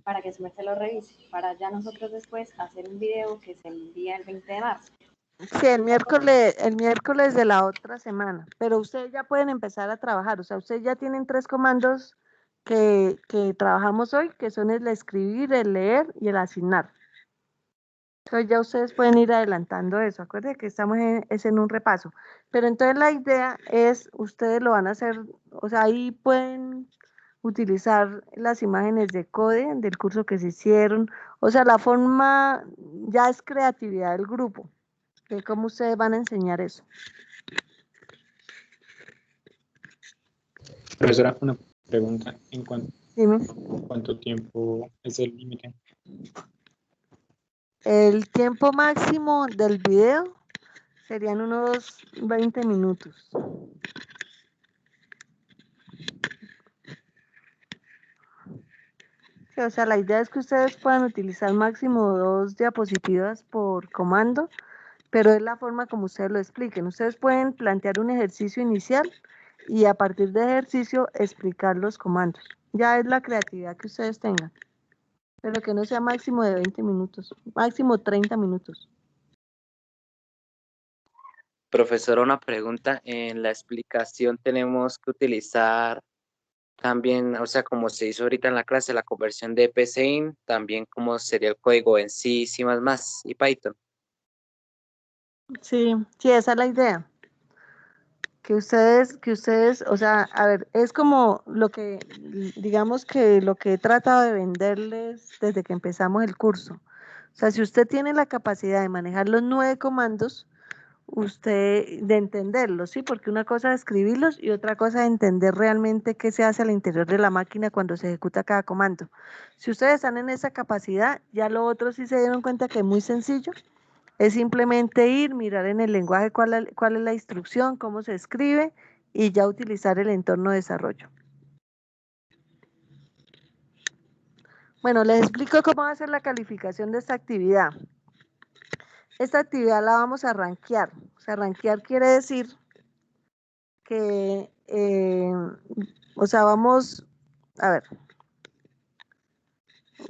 para que su merced lo revise, para ya nosotros después hacer un video que se envía el 20 de marzo. Sí, el miércoles de la otra semana, pero ustedes ya pueden empezar a trabajar, o sea, ustedes ya tienen 3 comandos que trabajamos hoy, que son el escribir, el leer y el asignar. Entonces ya ustedes pueden ir adelantando eso, acuérdense que estamos en un repaso, pero entonces la idea es, ustedes lo van a hacer, o sea, ahí pueden utilizar las imágenes de CODE, del curso que se hicieron, o sea, la forma ya es creatividad del grupo. ¿Cómo ustedes van a enseñar eso? Profesora, una pregunta. Dime. ¿Cuánto tiempo es el límite? El tiempo máximo del video serían unos 20 minutos. Sí, o sea, la idea es que ustedes puedan utilizar máximo 2 diapositivas por comando, pero es la forma como ustedes lo expliquen. Ustedes pueden plantear un ejercicio inicial y a partir de ejercicio explicar los comandos. Ya es la creatividad que ustedes tengan, pero que no sea máximo de 20 minutos, máximo 30 minutos. Profesora, una pregunta. En la explicación tenemos que utilizar también, o sea, como se hizo ahorita en la clase, la conversión de PCIN, también como sería el código en C, C++ y Python. Sí, esa es la idea. Que ustedes, o sea, a ver, es como lo que, digamos que lo que he tratado de venderles desde que empezamos el curso. O sea, si usted tiene la capacidad de manejar los 9 comandos, usted de entenderlos, ¿sí? Porque una cosa es escribirlos y otra cosa es entender realmente qué se hace al interior de la máquina cuando se ejecuta cada comando. Si ustedes están en esa capacidad, ya lo otro sí se dieron cuenta que es muy sencillo, es simplemente ir, mirar en el lenguaje cuál es la instrucción, cómo se escribe y ya utilizar el entorno de desarrollo. Bueno, les explico cómo va a ser la calificación de esta actividad. Esta actividad la vamos a rankear. O sea, rankear quiere decir que, o sea, vamos, a ver.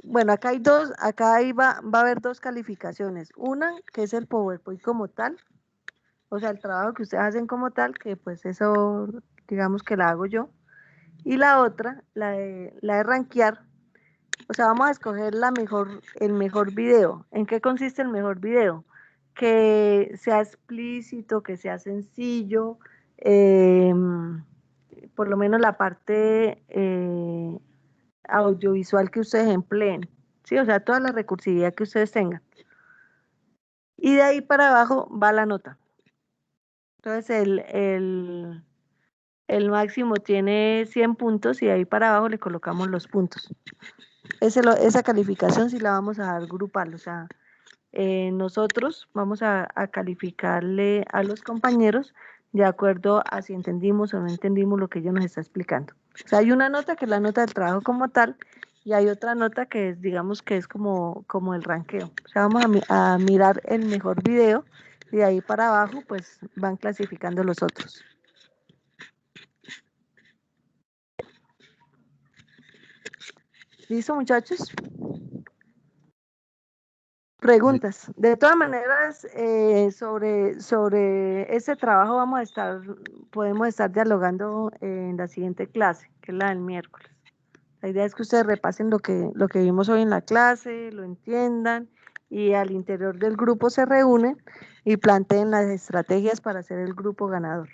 Bueno, acá hay dos, acá ahí va a haber dos calificaciones. Una, que es el PowerPoint como tal, o sea, el trabajo que ustedes hacen como tal, que pues eso, digamos que la hago yo. Y la otra, la de rankear, o sea, vamos a escoger el mejor video. ¿En qué consiste el mejor video? Que sea explícito, que sea sencillo, por lo menos la parte audiovisual que ustedes empleen, ¿sí? O sea, toda la recursividad que ustedes tengan. Y de ahí para abajo va la nota. Entonces, el máximo tiene 100 puntos y de ahí para abajo le colocamos los puntos. Esa calificación sí la vamos a dar grupal, o sea, nosotros vamos a calificarle a los compañeros de acuerdo a si entendimos o no entendimos lo que ellos nos está explicando. O sea, hay una nota que es la nota del trabajo como tal y hay otra nota que es, digamos que es como el ranqueo. O sea, vamos a mirar el mejor video y de ahí para abajo pues van clasificando los otros. ¿Listo, muchachos? Preguntas. De todas maneras, sobre ese trabajo podemos estar dialogando en la siguiente clase, que es la del miércoles. La idea es que ustedes repasen lo que vimos hoy en la clase, lo entiendan y al interior del grupo se reúnen y planteen las estrategias para hacer el grupo ganador.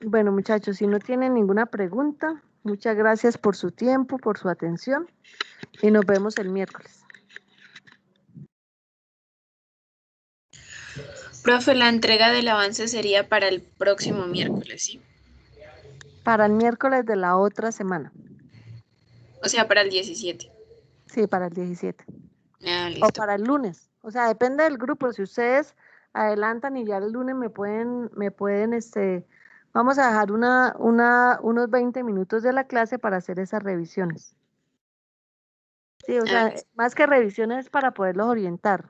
Bueno, muchachos, si no tienen ninguna pregunta, muchas gracias por su tiempo, por su atención y nos vemos el miércoles. Profe, la entrega del avance sería para el próximo miércoles, ¿sí? Para el miércoles de la otra semana. O sea, para el 17. Sí, para el 17. Ah, listo. O para el lunes. O sea, depende del grupo. Si ustedes adelantan y ya el lunes me pueden, vamos a dejar unos 20 minutos de la clase para hacer esas revisiones. Sí, o sea, más que revisiones es para poderlos orientar.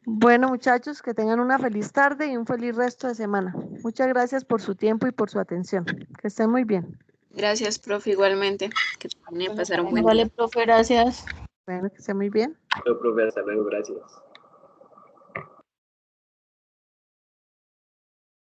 Bueno, muchachos, que tengan una feliz tarde y un feliz resto de semana. Muchas gracias por su tiempo y por su atención. Que estén muy bien. Gracias, profe, igualmente. Que termine de pasar un buen día. Vale, profe, gracias. Bueno, que estén muy bien. Profe, hasta luego, gracias.